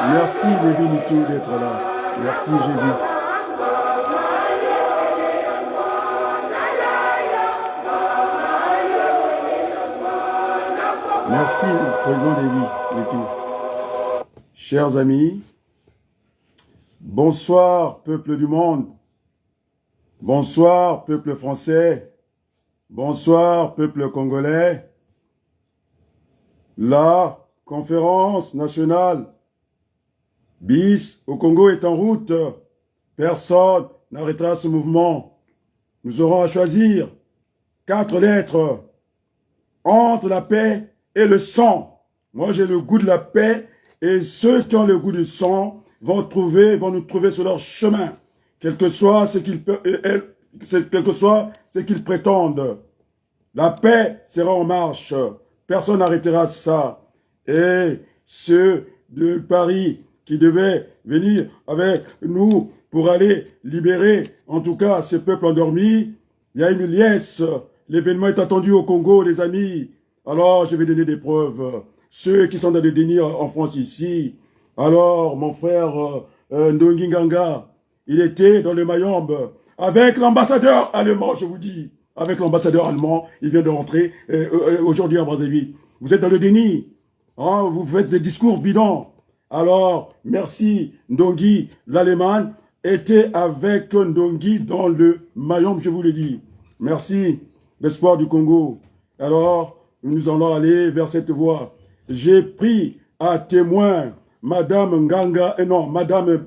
Merci Lévi Nitou d'être là. Merci Jésus. Merci président Lévi Nitou. Chers amis, bonsoir peuple du monde. Bonsoir peuple français. Bonsoir peuple congolais. La conférence nationale BIS au Congo est en route. Personne n'arrêtera ce mouvement. Nous aurons à choisir 4 lettres entre la paix et le sang. Moi, j'ai le goût de la paix et ceux qui ont le goût du sang vont nous trouver sur leur chemin, quel que soit ce qu'ils prétendent. La paix sera en marche. Personne n'arrêtera ça. Et ceux de Paris qui devaient venir avec nous pour aller libérer, en tout cas, ce peuple endormi, il y a une liesse. L'événement est attendu au Congo, les amis. Alors, je vais donner des preuves. Ceux qui sont dans le déni en France ici. Alors, mon frère Ndongi Nganga, il était dans le Mayombe avec l'ambassadeur allemand, je vous dis. Avec l'ambassadeur allemand, il vient de rentrer aujourd'hui à Brazzaville. Vous êtes dans le déni. Hein, vous faites des discours bidons. Alors, merci Ndongi, l'Allemagne était avec Ndongi dans le Mayombe, je vous le dis. Merci, l'espoir du Congo. Alors, nous allons aller vers cette voie. J'ai pris à témoin Madame Nganga, Madame,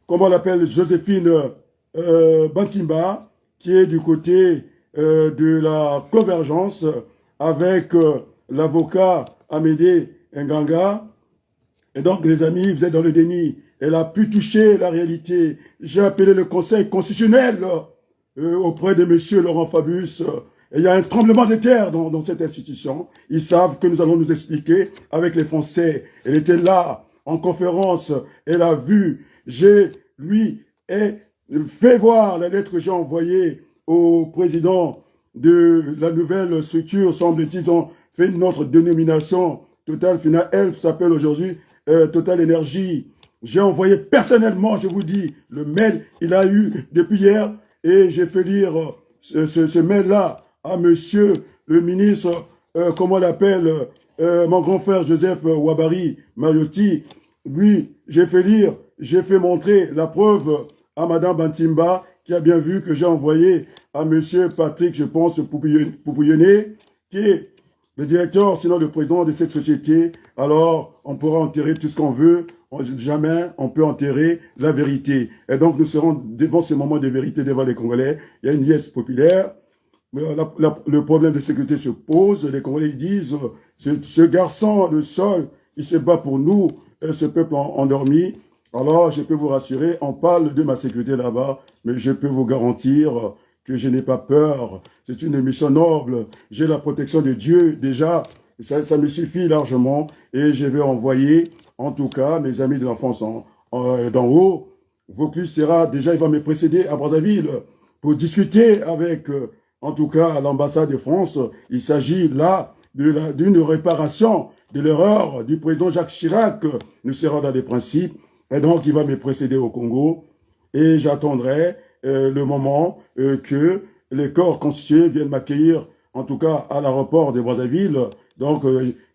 comment on l'appelle, Joséphine Bantimba, qui est du côté de la convergence avec l'avocat Amédée Nganga. Et donc, les amis, vous êtes dans le déni. Elle a pu toucher la réalité. J'ai appelé le Conseil constitutionnel auprès de M. Laurent Fabius. Et il y a un tremblement de terre dans cette institution. Ils savent que nous allons nous expliquer avec les Français. Elle était là, en conférence. Elle a vu. Lui, fait voir la lettre que j'ai envoyée au président de la nouvelle structure. Semble-t-il, ils ont fait une autre dénomination. Total Final Health s'appelle aujourd'hui Total Énergie. J'ai envoyé personnellement, je vous dis, le mail, il a eu depuis hier. Et j'ai fait lire ce mail-là à monsieur le ministre, comment on l'appelle, mon grand frère Joseph Ouabari Mariotti. Lui, j'ai fait lire, j'ai fait montrer la preuve à madame Bantimba, qui a bien vu que j'ai envoyé à monsieur Patrick, je pense, Poupouillonné, qui le directeur, sinon le président de cette société, alors on pourra enterrer tout ce qu'on veut, jamais on peut enterrer la vérité. Et donc nous serons devant ce moment de vérité devant les Congolais. Il y a une liesse populaire. Mais le problème de sécurité se pose. Les Congolais disent, ce garçon, le sol, il se bat pour nous, ce peuple endormi. Alors, je peux vous rassurer, on parle de ma sécurité là-bas, mais je peux vous garantir que je n'ai pas peur. C'est une mission noble. J'ai la protection de Dieu déjà. Ça me suffit largement. Et je vais envoyer, en tout cas, mes amis de l'enfance d'en haut. Vaucluse sera, déjà, il va me précéder à Brazzaville pour discuter avec, en tout cas, l'ambassade de France. Il s'agit là d'une réparation de l'erreur du président Jacques Chirac. Nous serons dans les principes. Et donc, il va me précéder au Congo. Et j'attendrai le moment que les corps constitués viennent m'accueillir, en tout cas à l'aéroport de Brazzaville. Donc,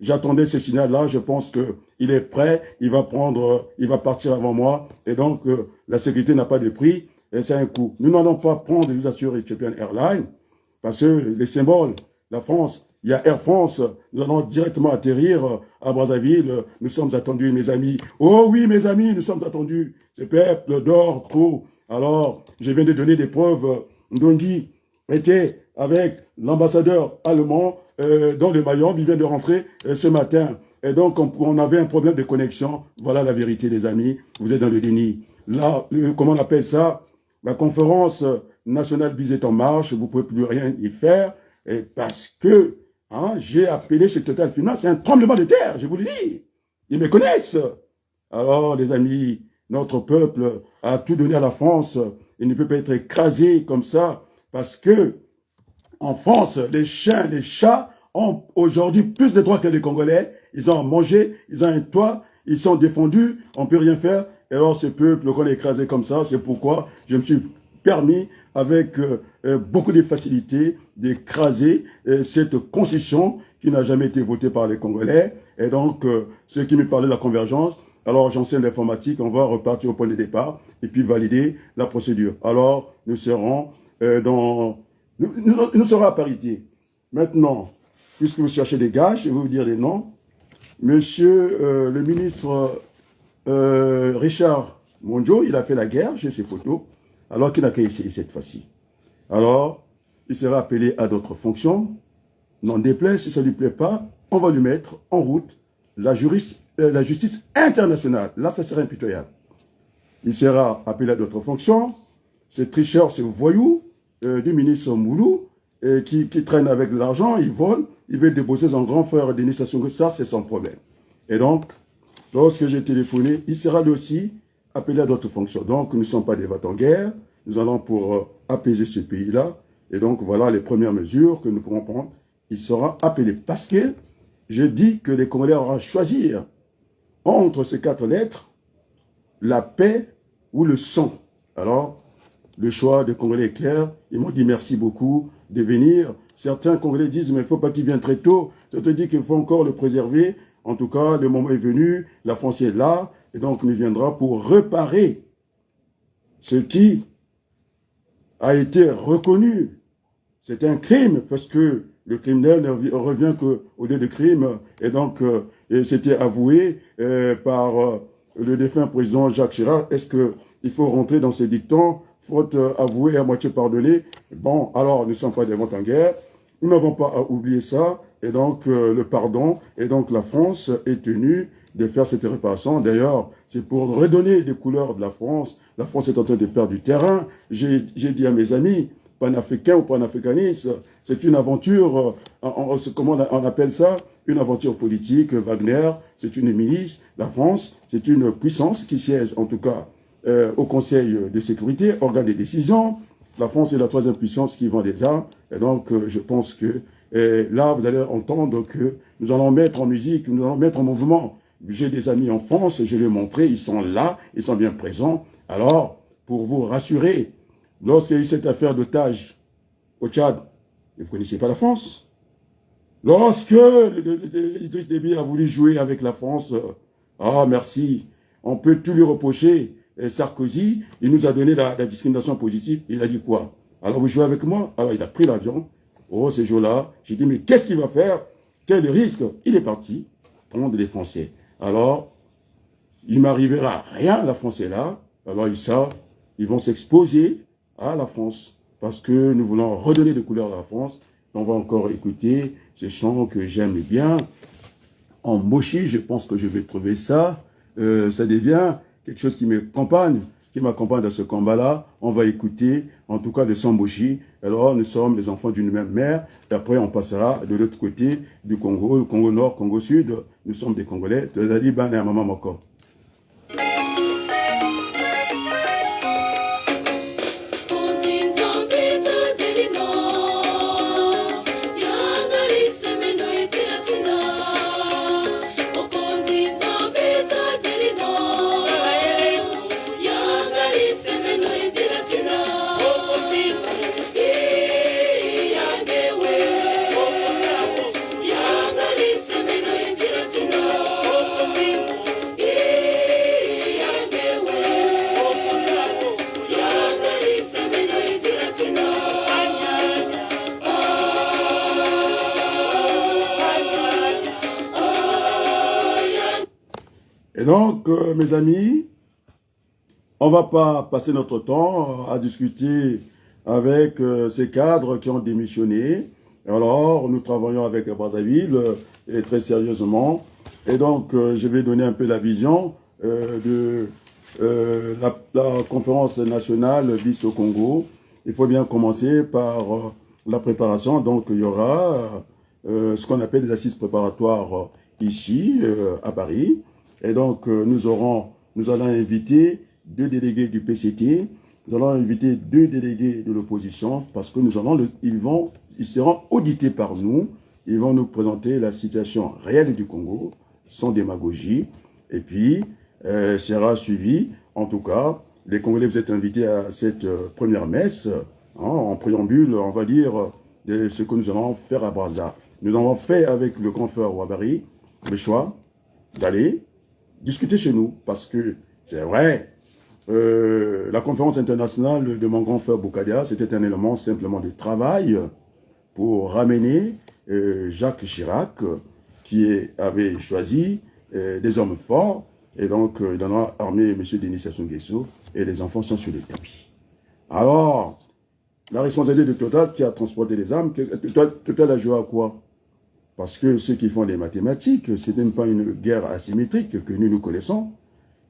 j'attendais ce signal-là. Je pense qu'il est prêt. Il va partir avant moi. Et donc, la sécurité n'a pas de prix. Et c'est un coût. Nous n'allons pas prendre les voitures Ethiopian Airlines parce que les symboles, la France, il y a Air France. Nous allons directement atterrir à Brazzaville. Nous sommes attendus, mes amis. Oh oui, mes amis, nous sommes attendus. Ce peuple dort trop. Alors, je viens de donner des preuves. Ndongi était avec l'ambassadeur allemand dans le Mayombe. Il vient de rentrer ce matin. Et donc, on avait un problème de connexion. Voilà la vérité, les amis. Vous êtes dans le déni. Là, comment on appelle ça? La conférence nationale Bise est en marche. Vous ne pouvez plus rien y faire. Et parce que j'ai appelé chez Total Finance. C'est un tremblement de terre, je vous le dis. Ils me connaissent. Alors, les amis, notre peuple a tout donné à la France. Il ne peut pas être écrasé comme ça parce que en France, les chiens, les chats ont aujourd'hui plus de droits que les Congolais. Ils ont mangé, ils ont un toit, ils sont défendus, on ne peut rien faire. Et alors ce peuple qu'on a écrasé comme ça, c'est pourquoi je me suis permis avec beaucoup de facilité d'écraser cette constitution qui n'a jamais été votée par les Congolais. Et donc, ceux qui me parlaient de la convergence, alors j'enseigne l'informatique, on va repartir au point de départ et puis valider la procédure. Alors, nous serons nous serons à parité. Maintenant, puisque vous cherchez des gars, je vais vous dire les noms. Monsieur le ministre Richard Monjo, il a fait la guerre, j'ai ses photos, alors qu'il n'a qu'à essayer cette fois-ci. Alors, il sera appelé à d'autres fonctions. N'en déplaise, si ça ne lui plaît pas, on va lui mettre en route la justice internationale. Là, ça sera impitoyable. Il sera appelé à d'autres fonctions. Ce tricheur, ce voyou du ministre Moulou, qui traîne avec de l'argent, il vole, il veut déposer son grand frère Denis Sassou Nguesso, ça c'est son problème. Et donc, lorsque j'ai téléphoné, il sera lui aussi appelé à d'autres fonctions. Donc, nous ne sommes pas des vats en guerre, nous allons pour apaiser ce pays-là. Et donc, voilà les premières mesures que nous pourrons prendre. Il sera appelé parce que je dis que les Congolais auront à choisir entre ces 4 lettres, la paix ou le sang. Alors, le choix des Congolais est clair. Ils m'ont dit merci beaucoup de venir. Certains Congolais disent, mais il ne faut pas qu'il vienne très tôt. Ça te dit qu'il faut encore le préserver. En tout cas, le moment est venu. La France est là. Et donc, il viendra pour réparer ce qui a été reconnu. C'est un crime parce que le criminel ne revient qu'au lieu de crime. Et donc, c'était avoué par le défunt président Jacques Chirac. Est-ce qu'il faut rentrer dans ces dictons? Faute avouée à moitié pardonnée. Bon, alors, nous ne sommes pas des vents en guerre. Nous n'avons pas à oublier ça. Et donc, le pardon. Et donc, la France est tenue de faire cette réparation. D'ailleurs, c'est pour redonner des couleurs de la France. La France est en train de perdre du terrain. J'ai dit à mes amis, panafricains ou panafricanistes, c'est une aventure, comment on appelle ça? Une aventure politique. Wagner, c'est une milice. La France, c'est une puissance qui siège, en tout cas, au Conseil de sécurité, organe de décision. La France est la 3e puissance qui vend des armes. Et donc, je pense que là, vous allez entendre que nous allons mettre en musique, nous allons mettre en mouvement. J'ai des amis en France, je les ai montrés, ils sont là, ils sont bien présents. Alors, pour vous rassurer, lorsqu'il y a eu cette affaire d'otage au Tchad, vous ne connaissez pas la France. Lorsque Idriss Déby a voulu jouer avec la France, merci, on peut tout lui reprocher. Sarkozy, il nous a donné la discrimination positive. Il a dit quoi? Alors vous jouez avec moi? Alors il a pris l'avion. Oh, ces jours-là, j'ai dit, mais qu'est-ce qu'il va faire? quel risque? Il est parti prendre les Français. Alors, il m'arrivera rien, la France est là. Alors ils savent, ils vont s'exposer à la France. Parce que nous voulons redonner des couleurs à la France. On va encore écouter ces chants que j'aime bien. En mochi, je pense que je vais trouver ça. Ça devient quelque chose qui m'accompagne dans ce combat-là. On va écouter, en tout cas, le son mochi. Alors, nous sommes les enfants d'une même mère. Et après, on passera de l'autre côté du Congo, le Congo Nord, Congo Sud. Nous sommes des Congolais. De Dali Ban et Maman Moko. Et donc, mes amis, on ne va pas passer notre temps à discuter avec ces cadres qui ont démissionné. Alors, nous travaillons avec Brazzaville et très sérieusement. Et donc, je vais donner un peu la vision de la conférence nationale BIS au Congo. Il faut bien commencer par la préparation. Donc, il y aura ce qu'on appelle des assises préparatoires ici, à Paris. Et donc, nous allons inviter 2 délégués du PCT, nous allons inviter 2 délégués de l'opposition, parce que ils seront audités par nous, ils vont nous présenter la situation réelle du Congo, sans démagogie, et puis, sera suivi, en tout cas, les Congolais, vous êtes invités à cette première messe, en préambule, on va dire, de ce que nous allons faire à Brazza. Nous avons fait avec le grand frère Ouabari le choix d'aller discuter chez nous, parce que c'est vrai, la conférence internationale de mon grand frère Boukadia, c'était un élément simplement de travail pour ramener Jacques Chirac, qui avait choisi des hommes forts, et donc il en a armé M. Denis Sassou Nguesso, et les enfants sont sur les tapis. Alors, la responsabilité de Total qui a transporté les armes, Total a joué à quoi? Parce que ceux qui font les mathématiques, ce n'est même pas une guerre asymétrique que nous connaissons.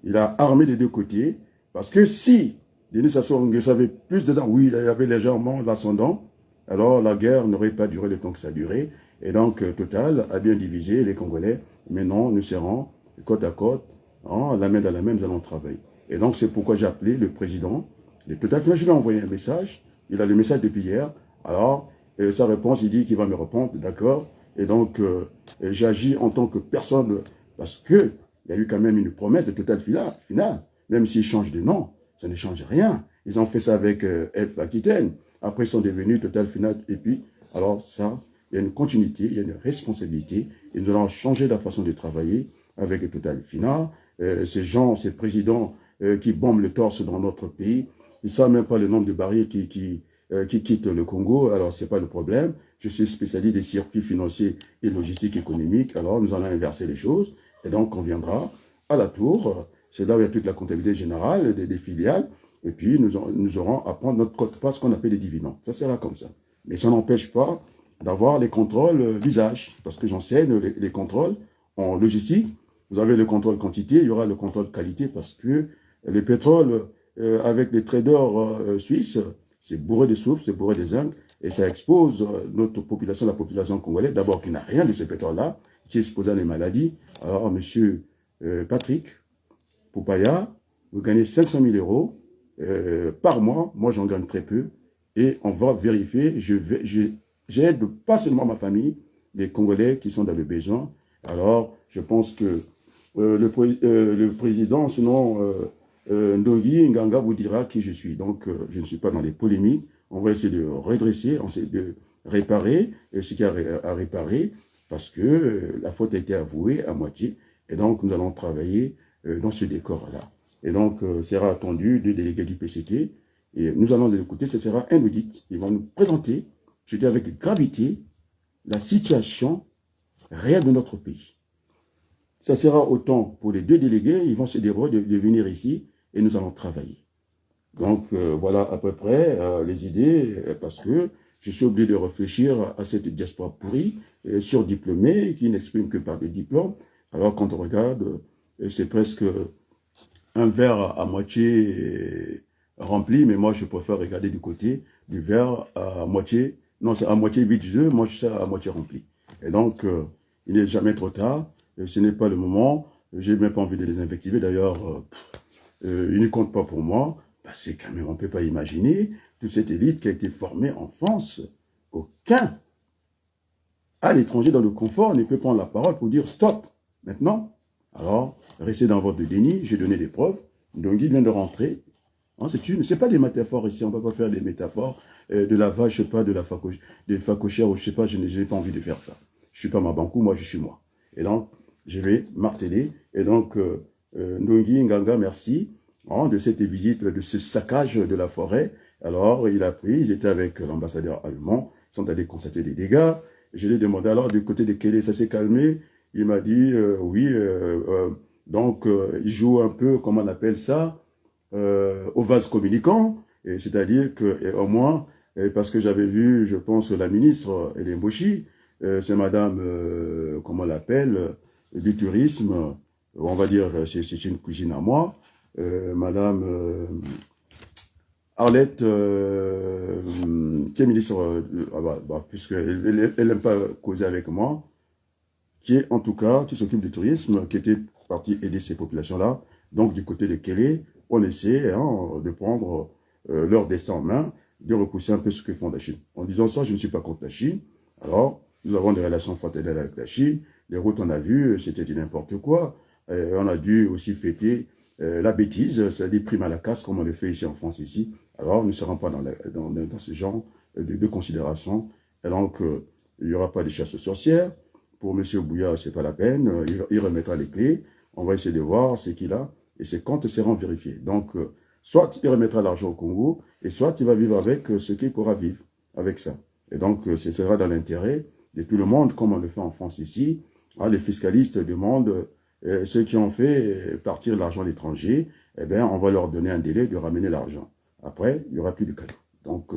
Il a armé des 2 côtés. Parce que si Denis Sassou Nguesso avait plus de temps, oui, il avait légèrement l'ascendant, alors la guerre n'aurait pas duré le temps que ça a duré. Et donc, Total a bien divisé les Congolais. Mais non, nous serons côte à côte, la main dans la main, nous allons travailler. Et donc, c'est pourquoi j'ai appelé le président de Total. Je lui ai envoyé un message. Il a le message depuis hier. Alors, sa réponse, il dit qu'il va me répondre, d'accord. Et donc, j'agis en tant que personne, parce qu'il y a eu quand même une promesse de Total finale. Même s'ils changent de nom, ça ne change rien. Ils ont fait ça avec F Aquitaine. Après, ils sont devenus Total finale. Et puis, alors ça, il y a une continuité, il y a une responsabilité. Et nous allons changer la façon de travailler avec Total finale. Ces gens, ces présidents qui bombent le torse dans notre pays, ils ne savent même pas le nombre de barrières qui quittent le Congo. Alors, ce n'est pas le problème. Je suis spécialiste des circuits financiers et logistiques économiques. Alors, nous allons inverser les choses. Et donc, on viendra à la tour. C'est là où il y a toute la comptabilité générale des filiales. Et puis, nous aurons à prendre notre quote-part, ce qu'on appelle les dividendes. Ça sera comme ça. Mais ça n'empêche pas d'avoir les contrôles d'usage. Parce que j'enseigne les contrôles en logistique. Vous avez le contrôle quantité, il y aura le contrôle qualité. Parce que le pétrole, avec les traders suisses, c'est bourré de soufre, c'est bourré de zinc. Et ça expose notre population, la population congolaise, d'abord qui n'a rien de ce pétrole-là, qui est exposé à des maladies. Alors, monsieur Patrick Poupaya, vous gagnez 500 000 euros par mois. Moi, j'en gagne très peu. Et on va vérifier. J'aide pas seulement ma famille, les Congolais qui sont dans le besoin. Alors, je pense que le président, sinon Ndongi Nganga vous dira qui je suis. Donc, je ne suis pas dans les polémiques. On va essayer de redresser, on essaie de réparer ce qu'il y a à réparer, parce que la faute a été avouée à moitié. Et donc, nous allons travailler dans ce décor-là. Et donc, sera attendu 2 délégués du PCT. Et nous allons les écouter, ce sera un audit. Ils vont nous présenter, je dis avec gravité, la situation réel de notre pays. Ça sera autant pour les deux délégués, ils vont se débrouiller de venir ici et nous allons travailler. Donc voilà à peu près les idées, parce que je suis obligé de réfléchir à cette diaspora pourrie, surdiplômée, qui n'exprime que par des diplômes. Alors quand on regarde, c'est presque un verre à moitié rempli, mais moi je préfère regarder du côté du verre à moitié, non c'est à moitié vide, moi je suis à moitié rempli. Et donc il n'est jamais trop tard, ce n'est pas le moment, j'ai même pas envie de les invectiver, d'ailleurs ils ne comptent pas pour moi, parce que quand même on ne peut pas imaginer toute cette élite qui a été formée en France. Aucun à l'étranger dans le confort ne peut prendre la parole pour dire stop maintenant. Alors, restez dans votre déni, j'ai donné des preuves. Ndongi vient de rentrer. Hein, c'est pas des métaphores ici, on ne va pas faire des métaphores de la vache, je sais pas, de la facochère, ou je sais pas, je n'ai pas envie de faire ça. Je suis pas ma bankou, moi je suis moi. Et donc, je vais marteler. Et donc, Ndongi Nganga, merci hein, de cette visite, de ce saccage de la forêt. Alors, il a pris, ils étaient avec l'ambassadeur allemand, ils sont allés constater des dégâts. Je lui ai demandé alors du côté de Kélé, ça s'est calmé. Il m'a dit oui, donc il joue un peu, comment on appelle ça, au vase communicant, c'est-à-dire qu'au moins, parce que j'avais vu, je pense, la ministre Hélène Bouchy, c'est madame, comment on l'appelle, du tourisme, on va dire, c'est une cousine à moi, madame Arlette, qui est ministre, puisqu'elle n'aime pas causer avec moi, qui est en tout cas, qui s'occupe du tourisme, qui était parti aider ces populations-là. Donc du côté de Kélé, on essaie hein, de prendre leur destin en main, de repousser un peu ce que font la Chine. En disant ça, je ne suis pas contre la Chine. Alors, nous avons des relations fraternelles avec la Chine. Les routes, on a vu, c'était du n'importe quoi. On a dû aussi fêter la bêtise, c'est-à-dire prime à la casse, comme on le fait ici en France, ici. Alors, nous ne serons pas dans ce genre de considération. Et donc, il n'y aura pas de chasse aux sorcières. Pour M. Bouya, ce n'est pas la peine. Il remettra les clés. On va essayer de voir ce qu'il a. Et ses comptes seront vérifiés. Donc, soit il remettra l'argent au Congo, et soit il va vivre avec ce qu'il pourra vivre avec ça. Et donc, ce sera dans l'intérêt de tout le monde, comme on le fait en France ici. Ah, les fiscalistes demandent, ceux qui ont fait partir l'argent à l'étranger, eh bien, on va leur donner un délai de ramener l'argent. Après, il n'y aura plus de cadeau. Donc,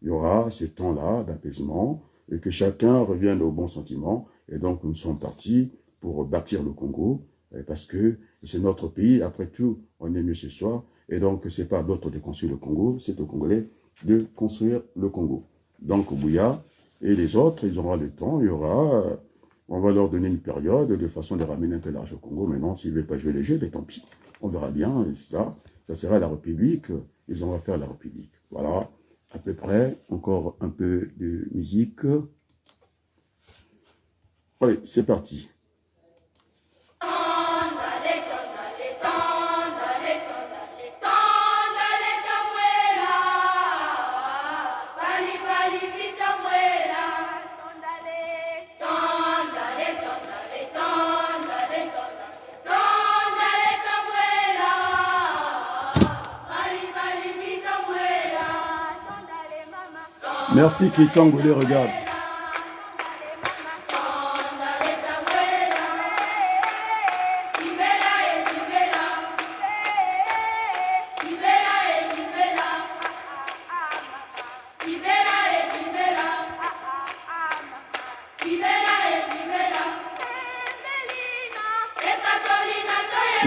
il y aura ce temps-là d'apaisement, et que chacun revienne au bon sentiment. Et donc, nous sommes partis pour bâtir le Congo, parce que c'est notre pays. Après tout, on est mieux ce soir. Et donc, ce n'est pas à d'autres de construire le Congo, c'est aux Congolais de construire le Congo. Donc, Bouya et les autres, ils auront le temps. Il y aura, on va leur donner une période de façon de ramener un peu l'argent au Congo. Maintenant, s'ils ne veulent pas jouer les jeux, ben, tant pis. On verra bien. Ça sera la République. Ils vont faire la République. Voilà, à peu près. Encore un peu de musique. Allez, c'est parti. Merci Christian Goulet, regarde.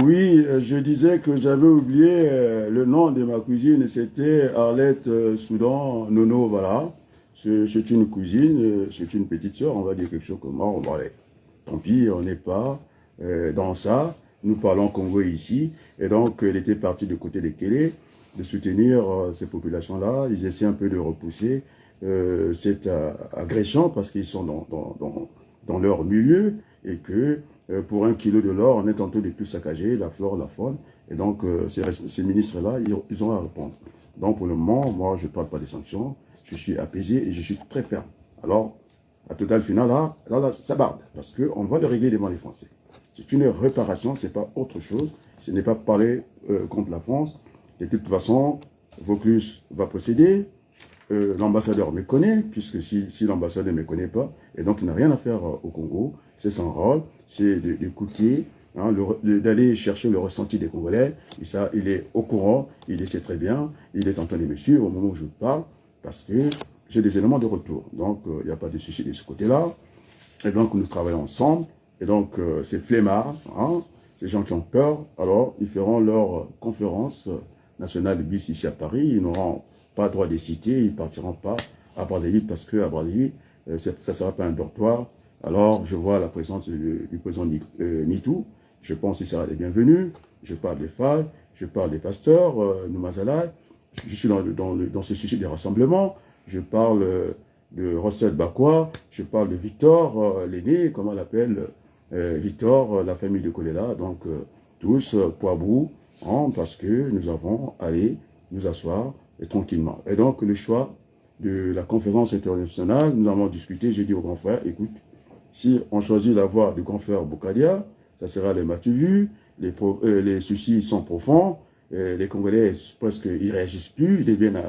Oui, je disais que j'avais oublié le nom de ma cousine, c'était Arlette Soudan Nono, voilà. C'est une cousine, c'est une petite sœur, on va dire quelque chose comme moi. Bon, allez, tant pis, on n'est pas dans ça. Nous parlons Congo ici. Et donc, elle était partie du côté des Kélé, de soutenir ces populations-là. Ils essaient un peu de repousser cette agression parce qu'ils sont dans leur milieu et que pour 1 kilo de l'or, on est en train de tout saccager, la flore, la faune. Et donc, ces ministres-là, ils ont à répondre. Donc, pour le moment, moi, je ne parle pas des sanctions. Je suis apaisé et je suis très ferme. Alors, à total final, là, ça barde. Parce qu'on va le régler devant les Français. C'est une réparation, ce n'est pas autre chose. Ce n'est pas parler contre la France. De toute façon, Vaucluse va procéder. L'ambassadeur me connaît, puisque si l'ambassadeur ne me connaît pas, et donc il n'a rien à faire au Congo, c'est son rôle, c'est d'écouter, hein, d'aller chercher le ressenti des Congolais. Et ça, il est au courant, il le sait très bien, il est en train de me suivre au moment où je parle, parce que j'ai des éléments de retour. Donc, il n'y a pas de souci de ce côté-là. Et donc, nous travaillons ensemble. Et donc, ces flemmards, hein, ces gens qui ont peur, alors, ils feront leur conférence nationale de bus ici à Paris. Ils n'auront pas droit de citer, ils ne partiront pas à Brazzaville parce qu'à Brazzaville, ça ne sera pas un dortoir. Alors, je vois la présence du président Nitou. Je pense qu'il sera les bienvenus. Je parle des femmes, je parle des pasteurs, Noumazala. Je suis dans ce souci des rassemblements. Je parle de Rossel Bakwa. Je parle de Victor, l'aîné, comment on l'appelle, Victor, la famille de Kolela. Donc, tous, Poibrou, hein, parce que nous avons allé nous asseoir tranquillement. Et donc, le choix de la conférence internationale, nous avons discuté, j'ai dit au grand frère, écoute, si on choisit la voie du grand frère Boukadia, ça sera les Matuvu, les soucis sont profonds, les Congolais presque ils réagissent plus, ils deviennent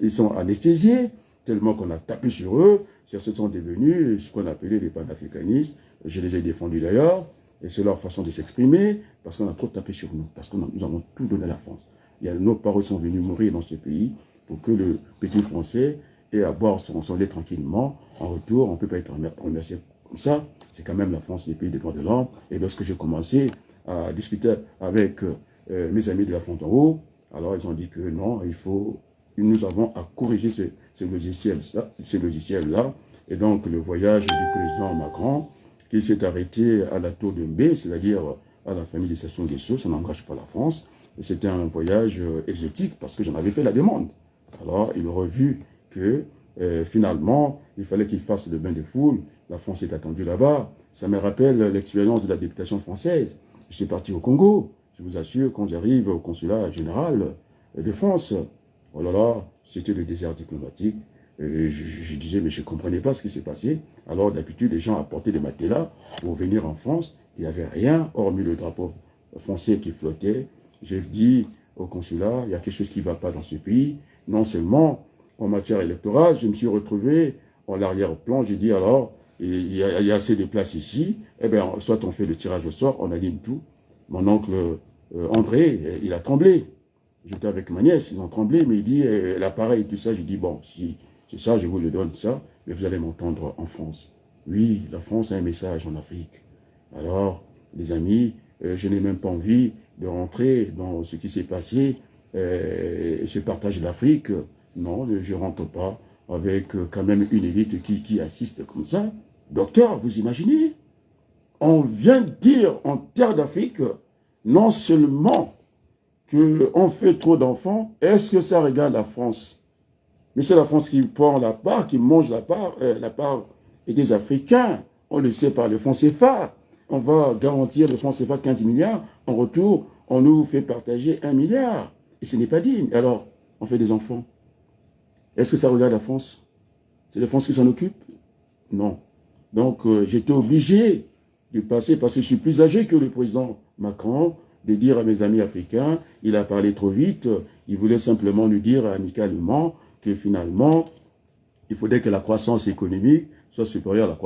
ils sont anesthésiés, tellement qu'on a tapé sur eux, ce sont devenus ce qu'on appelait les panafricanistes, je les ai défendus d'ailleurs, et c'est leur façon de s'exprimer, parce qu'on a trop tapé sur nous, parce que nous avons tout donné à la France. Nos parents sont venus mourir dans ce pays pour que le petit Français ait à boire son lait tranquillement. En retour, on ne peut pas être remercié comme ça. C'est quand même la France, les pays des droits de l'homme. Et lorsque j'ai commencé à discuter avec mes amis de la Fontaine, alors ils ont dit que non, nous avons à corriger ces logiciels-là. Et donc le voyage du président Macron, qui s'est arrêté à la tour de Mbé, c'est-à-dire à la famille des Sassou Nguesso, ça n'engage pas la France. C'était un voyage exotique parce que j'en avais fait la demande. Alors, il aurait vu que finalement, il fallait qu'il fasse le bain de foule. La France est attendue là-bas. Ça me rappelle l'expérience de la députation française. Je suis parti au Congo. Je vous assure, quand j'arrive au consulat général de France, oh là là, c'était le désert diplomatique. Je disais, mais je ne comprenais pas ce qui s'est passé. Alors, d'habitude, les gens apportaient des matelas pour venir en France. Il n'y avait rien, hormis le drapeau français qui flottait. J'ai dit au consulat, il y a quelque chose qui ne va pas dans ce pays. Non seulement en matière électorale, je me suis retrouvé en arrière-plan, j'ai dit alors, il y a assez de place ici, eh bien, soit on fait le tirage au sort, on aligne tout. Mon oncle André, il a tremblé. J'étais avec ma nièce, ils ont tremblé, mais il dit, l'appareil, tout ça, j'ai dit, bon, si c'est ça, je vous le donne ça, mais vous allez m'entendre en France. Oui, la France a un message en Afrique. Alors, les amis, je n'ai même pas envie de rentrer dans ce qui s'est passé, ce partage de l'Afrique. Non, je ne rentre pas avec quand même une élite qui assiste comme ça. Docteur, vous imaginez? On vient de dire en terre d'Afrique, non seulement qu'on fait trop d'enfants, est-ce que ça regarde la France? Mais c'est la France qui prend la part, qui mange la part des Africains. On le sait par le franc CFA. On va garantir le franc CFA 15 milliards. En retour, on nous fait partager 1 milliard. Et ce n'est pas digne. Alors, on fait des enfants. Est-ce que ça regarde la France? C'est la France qui s'en occupe? Non. Donc, j'étais obligé de passer, parce que je suis plus âgé que le président Macron, de dire à mes amis africains, il a parlé trop vite, il voulait simplement nous dire amicalement que finalement, il faudrait que la croissance économique soit supérieure à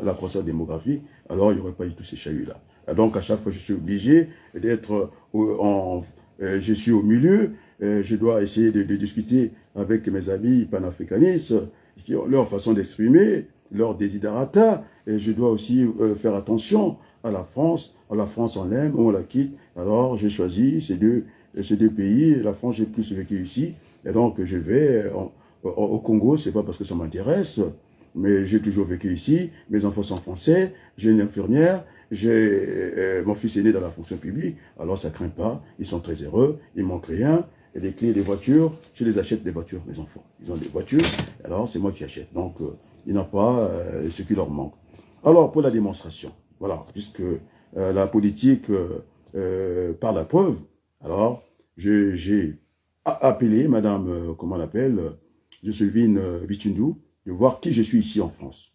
la croissance démographique, alors il n'y aurait pas eu tous ces chahuts-là. Donc, à chaque fois, je suis obligé d'être je suis au milieu, je dois essayer de discuter avec mes amis panafricanistes, qui ont leur façon d'exprimer, leur desiderata, et je dois aussi faire attention à la France on l'aime, on la quitte. Alors, j'ai choisi ces deux pays, la France, j'ai plus vécu ici, et donc je vais au Congo, c'est pas parce que ça m'intéresse, mais j'ai toujours vécu ici, mes enfants sont français, j'ai une infirmière, j'ai mon fils est né dans la fonction publique, alors ça craint pas, ils sont très heureux, il manque rien, et les clés des voitures, je les achète des voitures, mes enfants. Ils ont des voitures, alors c'est moi qui achète. Donc, il n'y a pas ce qui leur manque. Alors, pour la démonstration, voilà, puisque la politique par la preuve, alors, j'ai appelé Madame, comment on l'appelle, Joséphine Bitundu, de voir qui je suis ici en France.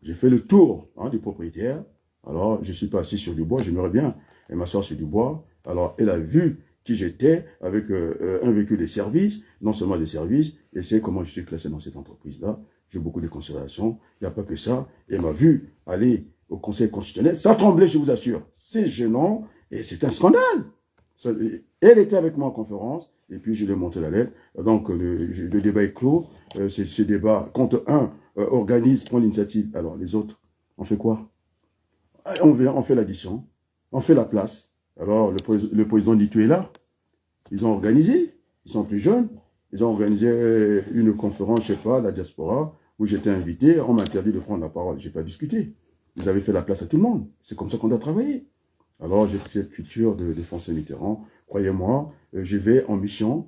J'ai fait le tour du propriétaire. Alors, je ne suis pas assis sur du bois, j'aimerais bien m'asseoir sur du bois. Alors, elle a vu qui j'étais avec un véhicule de service, non seulement des services, et c'est comment je suis classé dans cette entreprise-là. J'ai beaucoup de considérations, il n'y a pas que ça. Elle m'a vu aller au Conseil constitutionnel. Ça tremblait, je vous assure. C'est gênant et c'est un scandale. Elle était avec moi en conférence et puis je lui ai montré la lettre. Donc le débat est clos. Ce débat, quand un organise, prend l'initiative, alors les autres, on fait quoi? On vient, on fait l'addition, on fait la place. Alors le président dit tu es là. Ils ont organisé, ils sont plus jeunes, ils ont organisé une conférence, je ne sais pas, la diaspora, où j'étais invité, on m'a interdit de prendre la parole, je n'ai pas discuté. Ils avaient fait la place à tout le monde. C'est comme ça qu'on doit travailler. Alors j'ai pris cette culture de François Mitterrand. Croyez-moi, je vais en mission,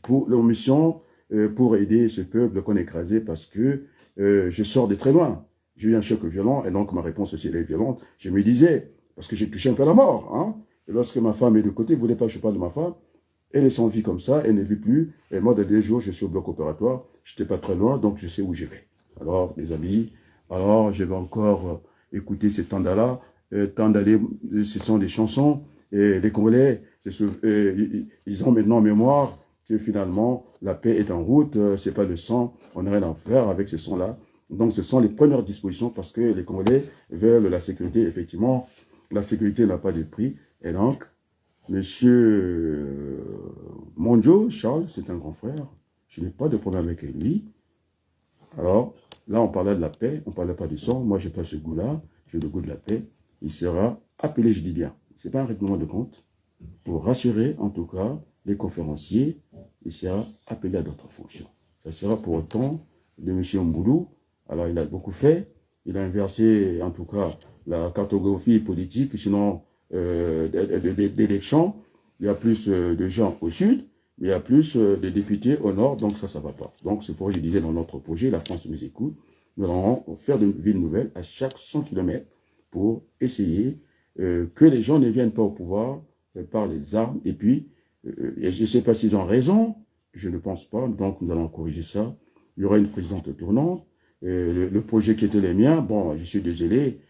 pour aider ce peuple qu'on a écrasé parce que je sors de très loin. J'ai eu un choc violent et donc ma réponse aussi elle est violente. Je me disais, parce que j'ai touché un peu à la mort, hein, et lorsque ma femme est de côté, vous ne voulez pas que je parle de ma femme, elle est sans vie comme ça, elle ne vit plus. Et moi, de 2 jours, je suis au bloc opératoire. Je n'étais pas très loin, donc je sais où je vais. Alors, les amis, alors je vais encore écouter ces tandas-là. Tandalé, ce sont des chansons. Et les Congolais, ils ont maintenant en mémoire que finalement, la paix est en route. Ce n'est pas le sang. On n'a rien à faire avec ce son-là. Donc, ce sont les premières dispositions parce que les Congolais veulent la sécurité. Effectivement, la sécurité n'a pas de prix. Et donc, Monsieur Monjo, Charles, c'est un grand frère. Je n'ai pas de problème avec lui. Alors, là, on parlait de la paix, on ne parlait pas du sang. Moi, je n'ai pas ce goût-là. J'ai le goût de la paix. Il sera appelé, je dis bien. Ce n'est pas un règlement de compte. Pour rassurer, en tout cas, les conférenciers, il sera appelé à d'autres fonctions. Ça sera pour autant de M. Mboulou. Alors, il a beaucoup fait. Il a inversé, en tout cas, la cartographie politique. Sinon, d'élections, il y a plus de gens au sud, mais il y a plus de députés au nord, donc ça ne va pas. Donc c'est pourquoi je disais dans notre projet, la France nous écoute, nous allons faire de villes nouvelles à chaque 100 km pour essayer que les gens ne viennent pas au pouvoir par les armes, et puis, et je ne sais pas s'ils ont raison, je ne pense pas, donc nous allons corriger ça. Il y aura une présidente tournante, le projet qui était le mien, bon, je suis désolé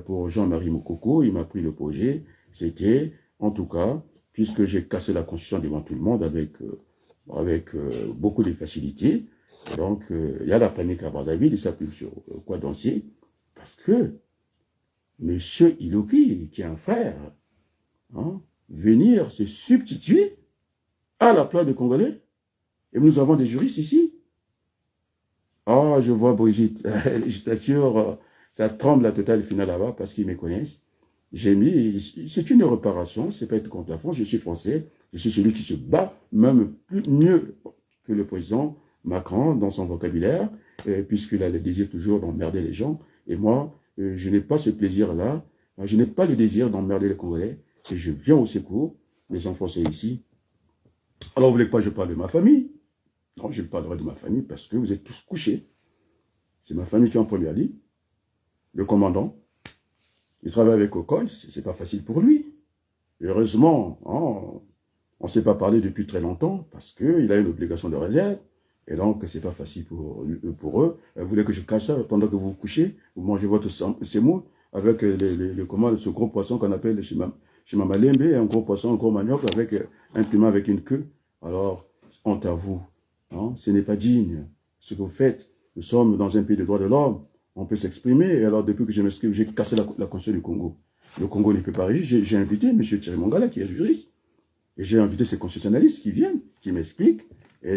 pour Jean-Marie Mokoko, il m'a pris le projet. C'était, en tout cas, puisque j'ai cassé la Constitution devant tout le monde avec beaucoup de facilité, donc il y a la panique à Brazzaville, il s'appuie sur quoi danser, parce que M. Iloki, qui est un frère, hein, venir se substituer à la place des Congolais, et nous avons des juristes ici. Ah, je vois Brigitte, je t'assure, ça tremble la totale finale là-bas, parce qu'ils me connaissent. J'ai mis, c'est une réparation, c'est pas être contre la France, je suis français, je suis celui qui se bat, même mieux que le président Macron dans son vocabulaire, puisqu'il a le désir toujours d'emmerder les gens, et moi, je n'ai pas ce plaisir-là, je n'ai pas le désir d'emmerder les Congolais, et je viens au secours, les enfants sont ici. Alors vous voulez pas que je parle de ma famille? Non, je parlerai de ma famille parce que vous êtes tous couchés. C'est ma famille qui est en première ligne, le commandant. Il travaille avec Okoy, c'est pas facile pour lui. Et heureusement, on ne s'est pas parlé depuis très longtemps parce qu'il a une obligation de réserve. Et donc, c'est pas facile pour eux. Vous voulez que je cache ça pendant que vous vous couchez, vous mangez votre semoule avec ce gros poisson qu'on appelle le chimamalembe, un gros poisson, un gros manioc avec un piment avec une queue. Alors, honte à vous. Hein, ce n'est pas digne. Ce que vous faites, nous sommes dans un pays de droits de l'homme. On peut s'exprimer. Et alors, depuis que je m'inscris, j'ai cassé la Constitution du Congo. Le Congo ne peut pas régir. J'ai invité M. Thierry Mongala, qui est juriste. Et j'ai invité ces constitutionnalistes qui viennent, qui m'expliquent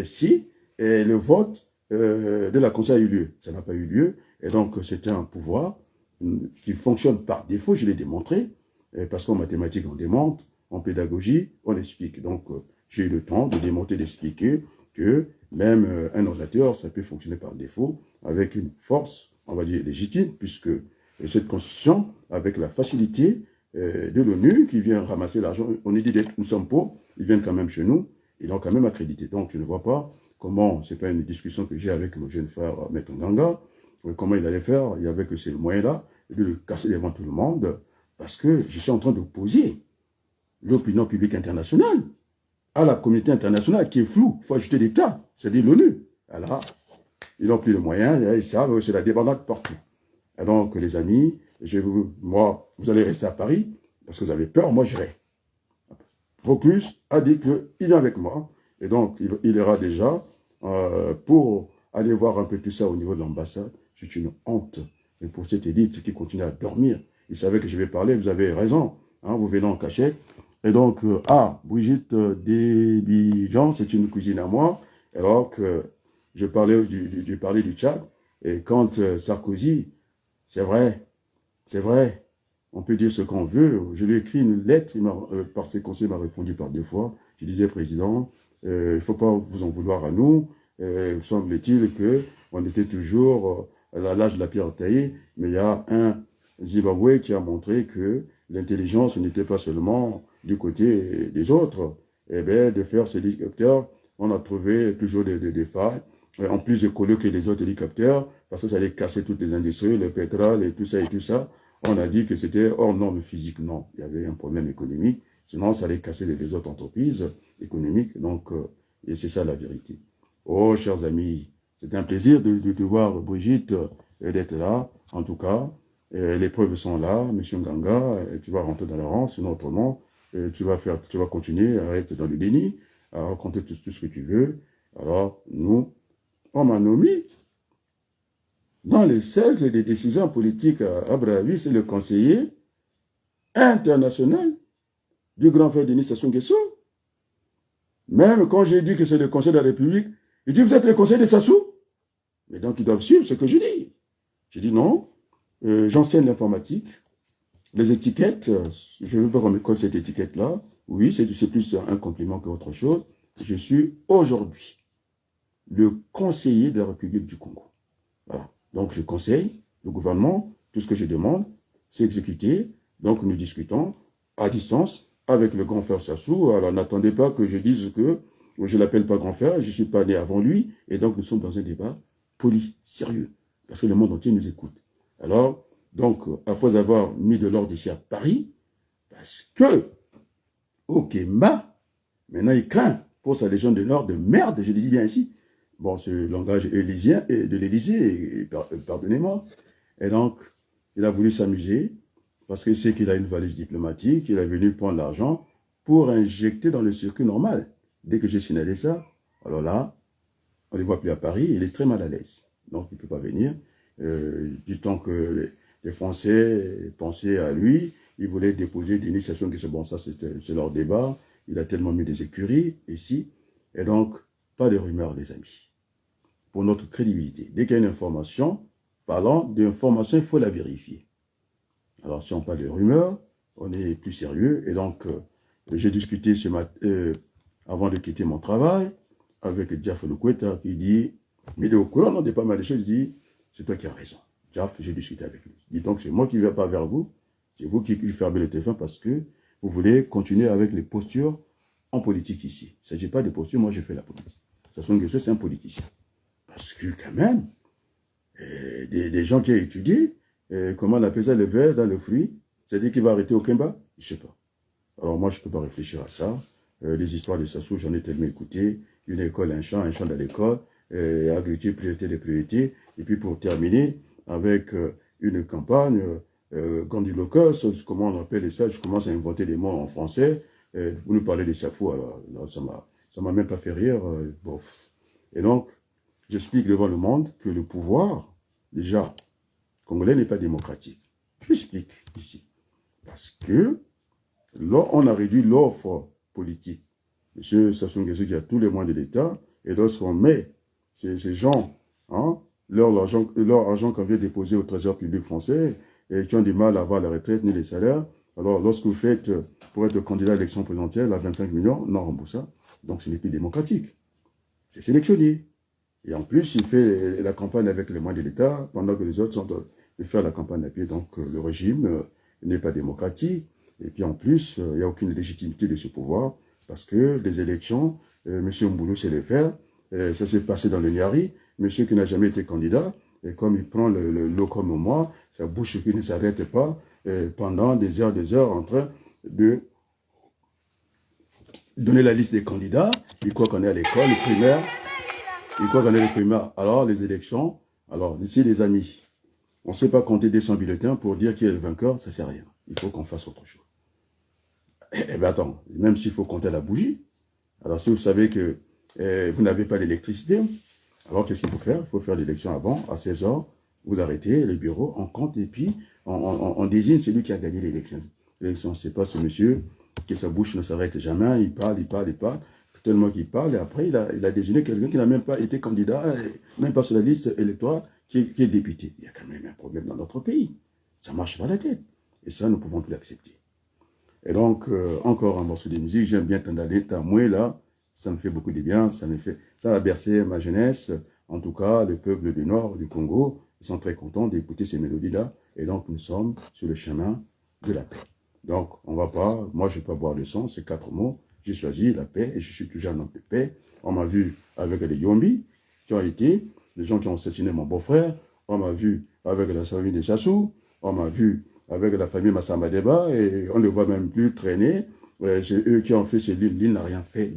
si le vote de la Constitution a eu lieu. Ça n'a pas eu lieu. Et donc, c'était un pouvoir qui fonctionne par défaut. Je l'ai démontré. Parce qu'en mathématiques, on démontre. En pédagogie, on explique. Donc, j'ai eu le temps de démontrer, d'expliquer que même un ordinateur, ça peut fonctionner par défaut avec une force, on va dire, légitime, puisque cette constitution, avec la facilité de l'ONU qui vient ramasser l'argent, on est dit que nous sommes pauvres, ils viennent quand même chez nous, ils l'ont quand même accrédité. Donc je ne vois pas comment, c'est pas une discussion que j'ai avec mon jeune frère Maître Nganga, comment il allait faire, il y avait que ces moyens-là, de le casser devant tout le monde, parce que je suis en train d'opposer l'opinion publique internationale à la communauté internationale qui est floue. Il faut ajouter l'État, c'est-à-dire l'ONU. Alors, ils n'ont plus de moyens, ils savent, c'est la débandade partout. Et donc, les amis, moi, vous allez rester à Paris, parce que vous avez peur, moi j'irai. Focus a dit qu'il vient avec moi, et donc il ira déjà pour aller voir un peu tout ça au niveau de l'ambassade. C'est une honte Et pour cette élite qui continue à dormir, ils savaient que je vais parler, vous avez raison, hein, vous venez en cachette. Et donc, Brigitte Desbijan, c'est une cousine à moi, alors que je parlais du Tchad. Et quand Sarkozy, c'est vrai, on peut dire ce qu'on veut. Je lui ai écrit une lettre, par ses conseils, il m'a répondu par 2 fois. Je disais, Président, il ne faut pas vous en vouloir à nous. Semble-t-il qu'on était toujours à l'âge de la pierre taillée, mais il y a un Zimbabwe qui a montré que l'intelligence n'était pas seulement du côté des autres. Eh bien, de faire ces hélicoptères, on a trouvé toujours des failles, en plus écolo que les autres hélicoptères, parce que ça allait casser toutes les industries, le pétrole et tout ça. On a dit que c'était hors norme physique. Non, il y avait un problème économique. Sinon, ça allait casser les autres entreprises économiques. Donc, et c'est ça la vérité. Oh, chers amis, c'est un plaisir de voir Brigitte d'être là. En tout cas, les preuves sont là. Monsieur Nganga, tu vas rentrer dans la rang, sinon autrement, tu vas continuer à être dans le déni, à raconter tout ce que tu veux. Alors, nous, on m'a nommé dans les cercles des décisions politiques à Brazzaville, c'est le conseiller international du grand frère Denis Sassou Nguesso. Même quand j'ai dit que c'est le conseil de la République, il dit, vous êtes le conseil de Sassou? Mais donc, ils doivent suivre ce que je dis. J'ai dit non, j'enseigne l'informatique, les étiquettes, je ne veux pas remettre cette étiquette-là. Oui, c'est plus un compliment qu'autre chose. Je suis aujourd'hui le conseiller de la République du Congo. Voilà. Donc, je conseille le gouvernement, tout ce que je demande, c'est exécuté. Donc, nous discutons à distance avec le grand frère Sassou. Alors, n'attendez pas que je dise que je ne l'appelle pas grand frère, je ne suis pas né avant lui. Et donc, nous sommes dans un débat poli, sérieux, parce que le monde entier nous écoute. Alors, donc, après avoir mis de l'ordre ici à Paris, parce que, ok, maintenant il craint pour sa légion de Nord de merde, je le dis bien ici. Bon, ce langage élysien, de l'Élysée, pardonnez-moi. Et donc, il a voulu s'amuser, parce qu'il sait qu'il a une valise diplomatique, il est venu prendre l'argent pour injecter dans le circuit normal. Dès que j'ai signalé ça, alors là, on ne les voit plus à Paris, il est très mal à l'aise. Donc, il ne peut pas venir. Du temps que les Français pensaient à lui, ils voulaient déposer des initiations qui sont bon, ça c'est leur débat. Il a tellement mis des écuries ici. Et donc, pas de rumeurs, les amis. Pour notre crédibilité. Dès qu'il y a une information, parlant d'information, il faut la vérifier. Alors, si on parle de rumeurs, on est plus sérieux. Et donc, j'ai discuté ce matin, avant de quitter mon travail, avec Diaf Lukweta, qui dit, mais il est au courant, on dit pas mal de choses, il dit, c'est toi qui as raison. Diaf, j'ai discuté avec lui. Il dit donc, c'est moi qui ne vais pas vers vous, c'est vous qui fermez le téléphone parce que vous voulez continuer avec les postures en politique ici. Il ne s'agit pas de postures, moi je fais la politique. Sassou Nguesso, c'est un politicien. Parce que quand même, des gens qui ont étudié, comment on appelle ça, le verre dans le fruit, c'est-à-dire qu'il va arrêter au Kemba, je ne sais pas. Alors moi, je ne peux pas réfléchir à ça. Les histoires de Sassou, j'en ai tellement écouté. Une école, un champ dans l'école, agriculture, priorité des priorités. Et puis pour terminer, avec une campagne grandiloquence, comment on appelle ça, je commence à inventer des mots en français. Vous nous parlez de Safou, alors ça m'a même pas fait rire. Bon. Et donc, j'explique devant le monde que le pouvoir, déjà, congolais n'est pas démocratique. J'explique ici. Parce que, là, on a réduit l'offre politique. M. Sassou Nguesso qui a tous les moyens de l'État, et lorsqu'on met ces gens, hein, leur argent qu'on vient déposer au Trésor public français, et qui ont du mal à avoir la retraite ni les salaires, alors lorsque vous faites, pour être candidat à l'élection présidentielle à 25 millions, non remboursé, donc ce n'est plus démocratique. C'est sélectionné. Et en plus, il fait la campagne avec les moyens de l'État, pendant que les autres sont de faire la campagne à pied. Donc le régime n'est pas démocratique. Et puis en plus, il n'y a aucune légitimité de ce pouvoir, parce que les élections, M. Mboulou sait les faire. Ça s'est passé dans le Niari. Monsieur qui n'a jamais été candidat, et comme il prend l'eau comme moi, sa bouche qui ne s'arrête pas pendant des heures en train de donner la liste des candidats. Il croit qu'on est à l'école, le primaire. Il croit qu'on est le primaire. Alors, les élections, alors, ici, les amis, on ne sait pas compter 200 bulletins pour dire qui est le vainqueur, ça ne sert à rien. Il faut qu'on fasse autre chose. Eh bien, attends, même s'il faut compter la bougie, alors si vous savez que vous n'avez pas d'électricité, alors qu'est-ce qu'il faut faire? Il faut faire l'élection avant, à 16 h, Vous arrêtez le bureau, on compte et puis on désigne celui qui a gagné l'élection. L'élection, c'est pas ce monsieur que sa bouche ne s'arrête jamais, il parle, tellement qu'il parle, et après il a désigné quelqu'un qui n'a même pas été candidat, même pas sur la liste électorale, qui est député. Il y a quand même un problème dans notre pays. Ça marche pas la tête. Et ça, nous ne pouvons plus l'accepter. Et donc, encore un morceau de musique, j'aime bien Tandalé, Tamoué, là, ça me fait beaucoup de bien, ça a bercé ma jeunesse, en tout cas, le peuple du nord du Congo, ils sont très contents d'écouter ces mélodies-là, et donc nous sommes sur le chemin de la paix. Donc, on va pas, moi je ne vais pas boire le sang, c'est 4 mots, j'ai choisi la paix, et je suis toujours un homme de paix. On m'a vu avec les Yombi, qui ont été, les gens qui ont assassiné mon beau-frère, on m'a vu avec la famille des Chassou, on m'a vu avec la famille Massamba Deba, et on ne voit même plus traîner. C'est eux qui ont fait ce livre. L'île n'a rien fait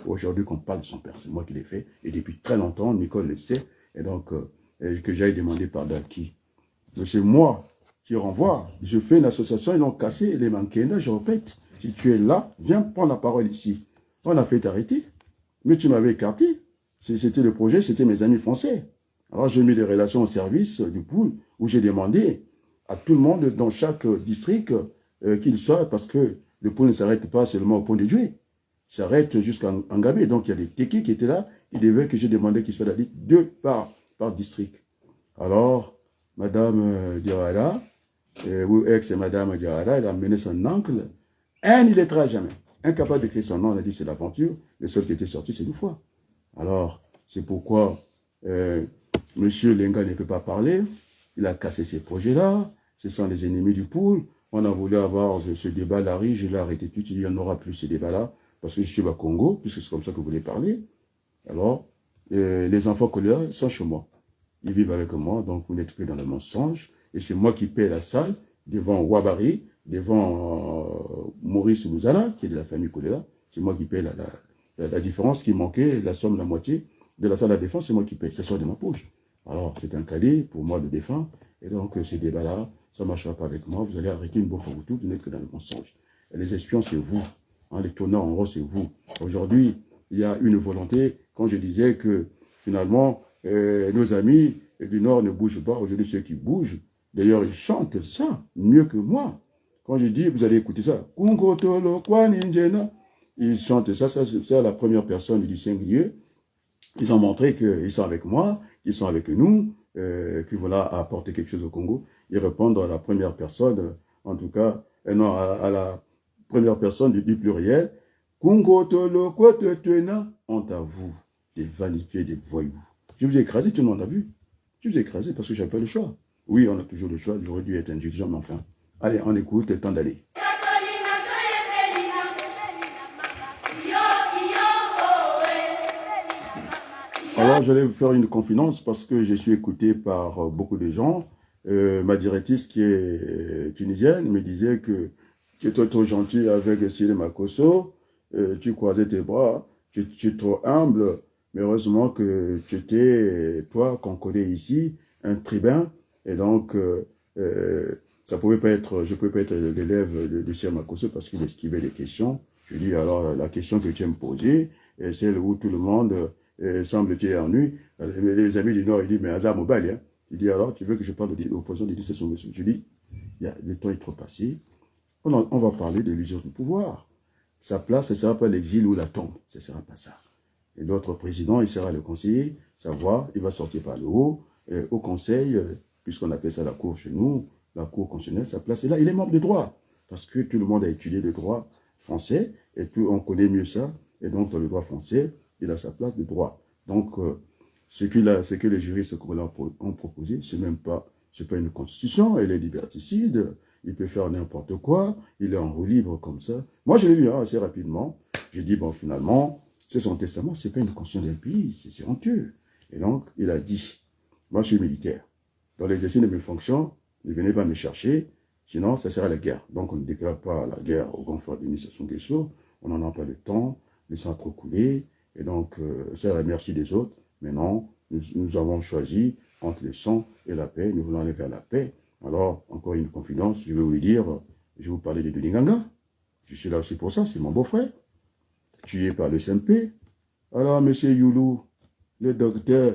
aujourd'hui qu'on parle de son père. C'est moi qui l'ai fait. Et depuis très longtemps, Nicole le sait. Et donc, que j'aille demander pardon à qui? Mais c'est moi qui renvoie. Je fais une association, ils l'ont cassé, les manqués. Je répète, si tu es là, viens prendre la parole ici. On a fait t'arrêter. Mais tu m'avais écarté. C'était le projet, c'était mes amis français. Alors, j'ai mis des relations au service du pool, où j'ai demandé à tout le monde dans chaque district qu'il soit, parce que le pont ne s'arrête pas seulement au pont de Dieu. Il s'arrête jusqu'à Ngabé. Donc, il y a des Teki qui étaient là. Ils devaient que j'ai demandé qu'ils soient la liste 2 par district. Alors, Madame Diarra, ou ex Madame Diarra, elle a mené son oncle. Un illettré jamais. Incapable d'écrire son nom, on a dit c'est l'aventure. Le seul qui était sorti, c'est 2 fois. Alors, c'est pourquoi Monsieur Lenga ne peut pas parler. Il a cassé ces projets-là. Ce sont les ennemis du pool. On a voulu avoir ce débat-là, je l'ai arrêté tout de suite, il n'y en aura plus ce débat-là, parce que je suis au Congo, puisque c'est comme ça que vous voulez parler. Alors, les enfants colières sont chez moi. Ils vivent avec moi, donc vous n'êtes plus dans le mensonge. Et c'est moi qui paie la salle devant Wabari, devant Maurice Mouzala, qui est de la famille Kolela. C'est moi qui paie la différence qui manquait, la somme, la moitié de la salle à défense, c'est moi qui paie. Ça sort de ma poche. Alors, c'est un cadet pour moi de défendre. Et donc, ces débats-là, ça ne marchera pas avec moi. Vous allez arrêter une bonne fois vous tous, vous n'êtes que dans le mensonge. Et les espions, c'est vous. Hein, les tourneurs en rose, c'est vous. Aujourd'hui, il y a une volonté, quand je disais que finalement, nos amis du Nord ne bougent pas. Aujourd'hui, ceux qui bougent, d'ailleurs, ils chantent ça mieux que moi. Quand je dis, vous allez écouter ça. Ils chantent ça, c'est la première personne du singulier. Ils ont montré qu'ils sont avec moi, qu'ils sont avec nous, qu'ils veulent apporter quelque chose au Congo. Ils répondent à la première personne, en tout cas, non, à la première personne du pluriel. Congo tolo kote tena, honte à vous, des vanitiers, des voyous. Je vous ai écrasé, tout le monde a vu. Je vous ai écrasé parce que j'avais pas le choix. Oui, on a toujours le choix, j'aurais dû être indulgent, mais enfin. Allez, on écoute, le temps d'aller. Alors, j'allais vous faire une confidence parce que je suis écouté par beaucoup de gens. Ma directrice, qui est tunisienne, me disait que tu étais trop gentil avec Cyril Makosso, tu croisais tes bras, tu es trop humble, mais heureusement que tu étais, toi, qu'on connaît ici, un tribun, et donc, ça pouvait pas être, je ne pouvais pas être l'élève de Cyril Makosso parce qu'il esquivait les questions. Je lui dis, alors, la question que tu aimes poser, est celle où tout le monde semble-t-il ennui. Les amis du Nord, ils disent, mais hasard mobile, hein. Il dit, alors, tu veux que je parle de l'opposition? Il dit, c'est son monsieur. Je dis, le temps est trop passé. On va parler de l'usure du pouvoir. Sa place, ce ne sera pas l'exil ou la tombe. Ce ne sera pas ça. Et notre président, il sera le conseiller. Sa voix, il va sortir par le haut. Au conseil, puisqu'on appelle ça la cour chez nous, la cour constitutionnelle, sa place est là. Il est membre de droit. Parce que tout le monde a étudié le droit français. Et puis, on connaît mieux ça. Et donc, dans le droit français, il a sa place de droit. Donc, ce que les juristes ont proposé, c'est pas une constitution, elle est liberticide, il peut faire n'importe quoi, il est en roue libre comme ça. Moi, je l'ai lu assez rapidement. J'ai dit, bon, finalement, c'est son testament, c'est pas une constitution d'un pays, c'est honteux. Et donc, il a dit, moi, je suis militaire. Dans l'exercice de mes fonctions, ne venez pas me chercher, sinon, ça sera la guerre. Donc, on ne déclare pas la guerre au grand frère Denis Sassou Nguesso, on n'en a pas le temps, le sang a trop coulé, et donc, c'est à la merci des autres. Mais non, nous avons choisi entre le sang et la paix. Nous voulons aller vers la paix. Alors, encore une confidence, je vais vous dire, je vais vous parler de Denis Nganga. Je suis là aussi pour ça, c'est mon beau-frère. Tué par le SMP. Alors, monsieur Youlou, le docteur,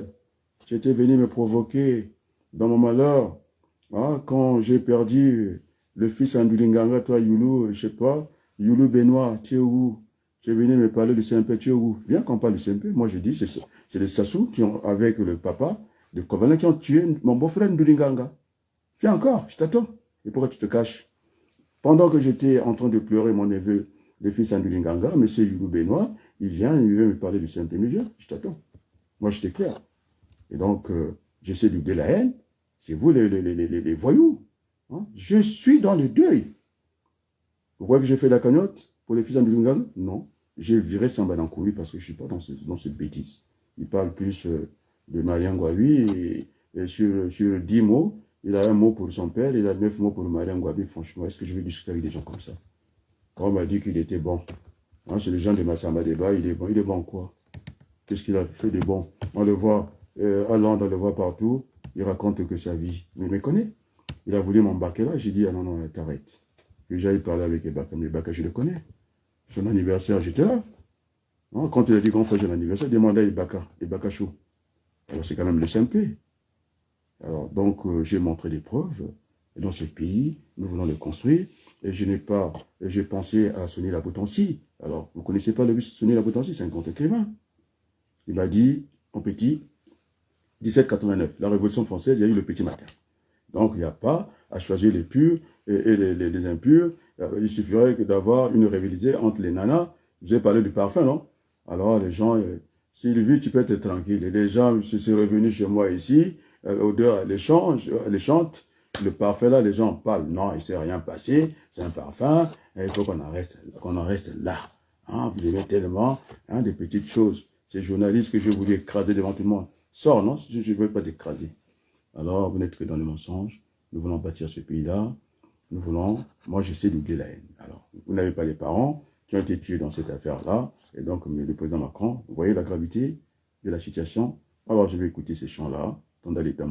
j'étais venu me provoquer dans mon malheur, hein, quand j'ai perdu le fils Andulinganga, toi, Youlou, je sais pas, Youlou Benoît, tu es où? Tu es venu me parler du CMP, tu es où? Viens qu'on parle du CMP. Moi, je dis, c'est les Sassou qui ont, avec le papa de Kovana, qui ont tué mon beau-frère Ndulinganga. Viens encore, je t'attends. Et pourquoi tu te caches? Pendant que j'étais en train de pleurer mon neveu, le fils Andulinganga, M. Youlou Benoît, il vient me parler du CMP. Mais viens, je t'attends. Moi, j'étais clair. Et donc, j'essaie de la haine. C'est vous les voyous. Hein? Je suis dans le deuil. Vous voyez que j'ai fait la cagnotte pour les fils Andulinganga? Non. J'ai viré Samba Dankoui parce que je ne suis pas dans cette bêtise. Il parle plus de Marian Gouabi et sur 10 mots, il a un mot pour son père, il a 9 mots pour Marian Gouabi. Franchement, est-ce que je vais discuter avec des gens comme ça? Quand on m'a dit qu'il était bon, hein, c'est les gens de Massamba Débat, il est bon quoi? Qu'est-ce qu'il a fait de bon? On le voit à Londres, on le voit partout, il raconte que sa vie. Mais il me connaît. Il a voulu m'embarquer là, j'ai dit, ah non, non, t'arrêtes. J'ai parlé avec Ebaka, mais Ebaka, je le connais. Son anniversaire, j'étais là. Hein, quand il a dit qu'on faisait l'anniversaire, il demandait à Ebaka Chou. Alors c'est quand même le CMP. Alors donc j'ai montré des preuves. Et dans ce pays, nous voulons le construire. Et j'ai pensé à Sonny Laboutancy. Alors, vous ne connaissez pas le Sonny Laboutancy, c'est un grand écrivain. Il m'a dit, en petit, 1789, la Révolution française, il y a eu le petit matin. Donc, il n'y a pas à choisir les purs et les impurs. Il suffirait d'avoir une rivalité entre les nanas. Vous avez parlé du parfum, non? Alors, les gens, Sylvie, tu peux être tranquille. Et les gens se sont revenus chez moi ici, l'odeur, elle chante. Le parfum, là, les gens en parlent. Non, il ne s'est rien passé, c'est un parfum. Et il faut qu'on en reste là. Hein, vous aimez tellement des petites choses. Ces journalistes que je voulais écraser devant tout le monde. Sors, non? Je ne veux pas t'écraser. Alors, vous n'êtes que dans le mensonge. Nous voulons bâtir ce pays-là. Nous voulons... Moi, j'essaie d'oublier la haine. Alors, vous n'avez pas les parents qui ont été tués dans cette affaire-là. Et donc, le président Macron, vous voyez la gravité de la situation. Alors, je vais écouter ces chants-là. Tanda l'état là.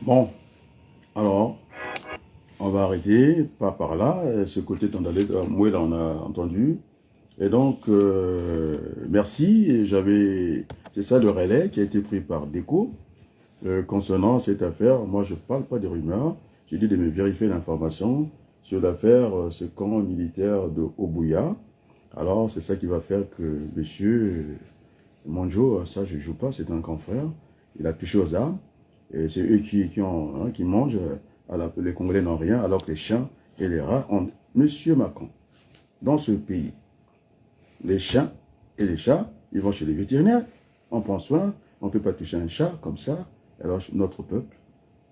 Bon, alors, on va arrêter, pas par là, ce côté Tandalé, Mouela, on a entendu. Et donc, merci, c'est ça le relais qui a été pris par DECO concernant cette affaire. Moi, je ne parle pas des rumeurs, j'ai dit de me vérifier l'information sur l'affaire, ce camp militaire de Obouya. Alors, c'est ça qui va faire que monsieur Monjo, ça je ne joue pas, c'est un confrère, il a touché aux armes. Et c'est eux qui mangent, les Congolais n'ont rien, alors que les chiens et les rats ont... Monsieur Macron, dans ce pays, les chiens et les chats, ils vont chez les vétérinaires, on prend soin, on ne peut pas toucher un chat comme ça, alors notre peuple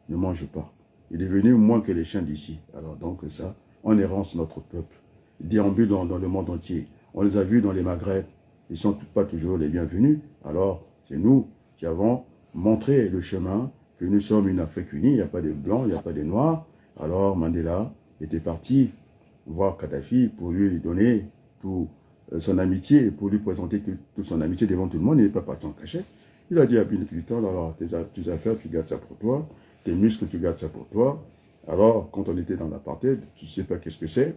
ne mange pas. Il est devenu moins que les chiens d'ici. Alors donc ça, on érance notre peuple. Ils déambulent dans le monde entier. On les a vus dans les Maghreb, ils ne sont pas toujours les bienvenus. Alors c'est nous qui avons montré le chemin, que nous sommes une Afrique unie, il n'y a pas de blancs, il n'y a pas de noirs. Alors Mandela était parti voir Kadhafi pour lui donner tout son amitié, pour lui présenter toute son amitié devant tout le monde. Il n'est pas parti en cachette. Il a dit à Bill Clinton, alors tes affaires, tu gardes ça pour toi, tes muscles, tu gardes ça pour toi. Alors, quand on était dans l'apartheid, tu ne sais pas qu'est-ce que c'est.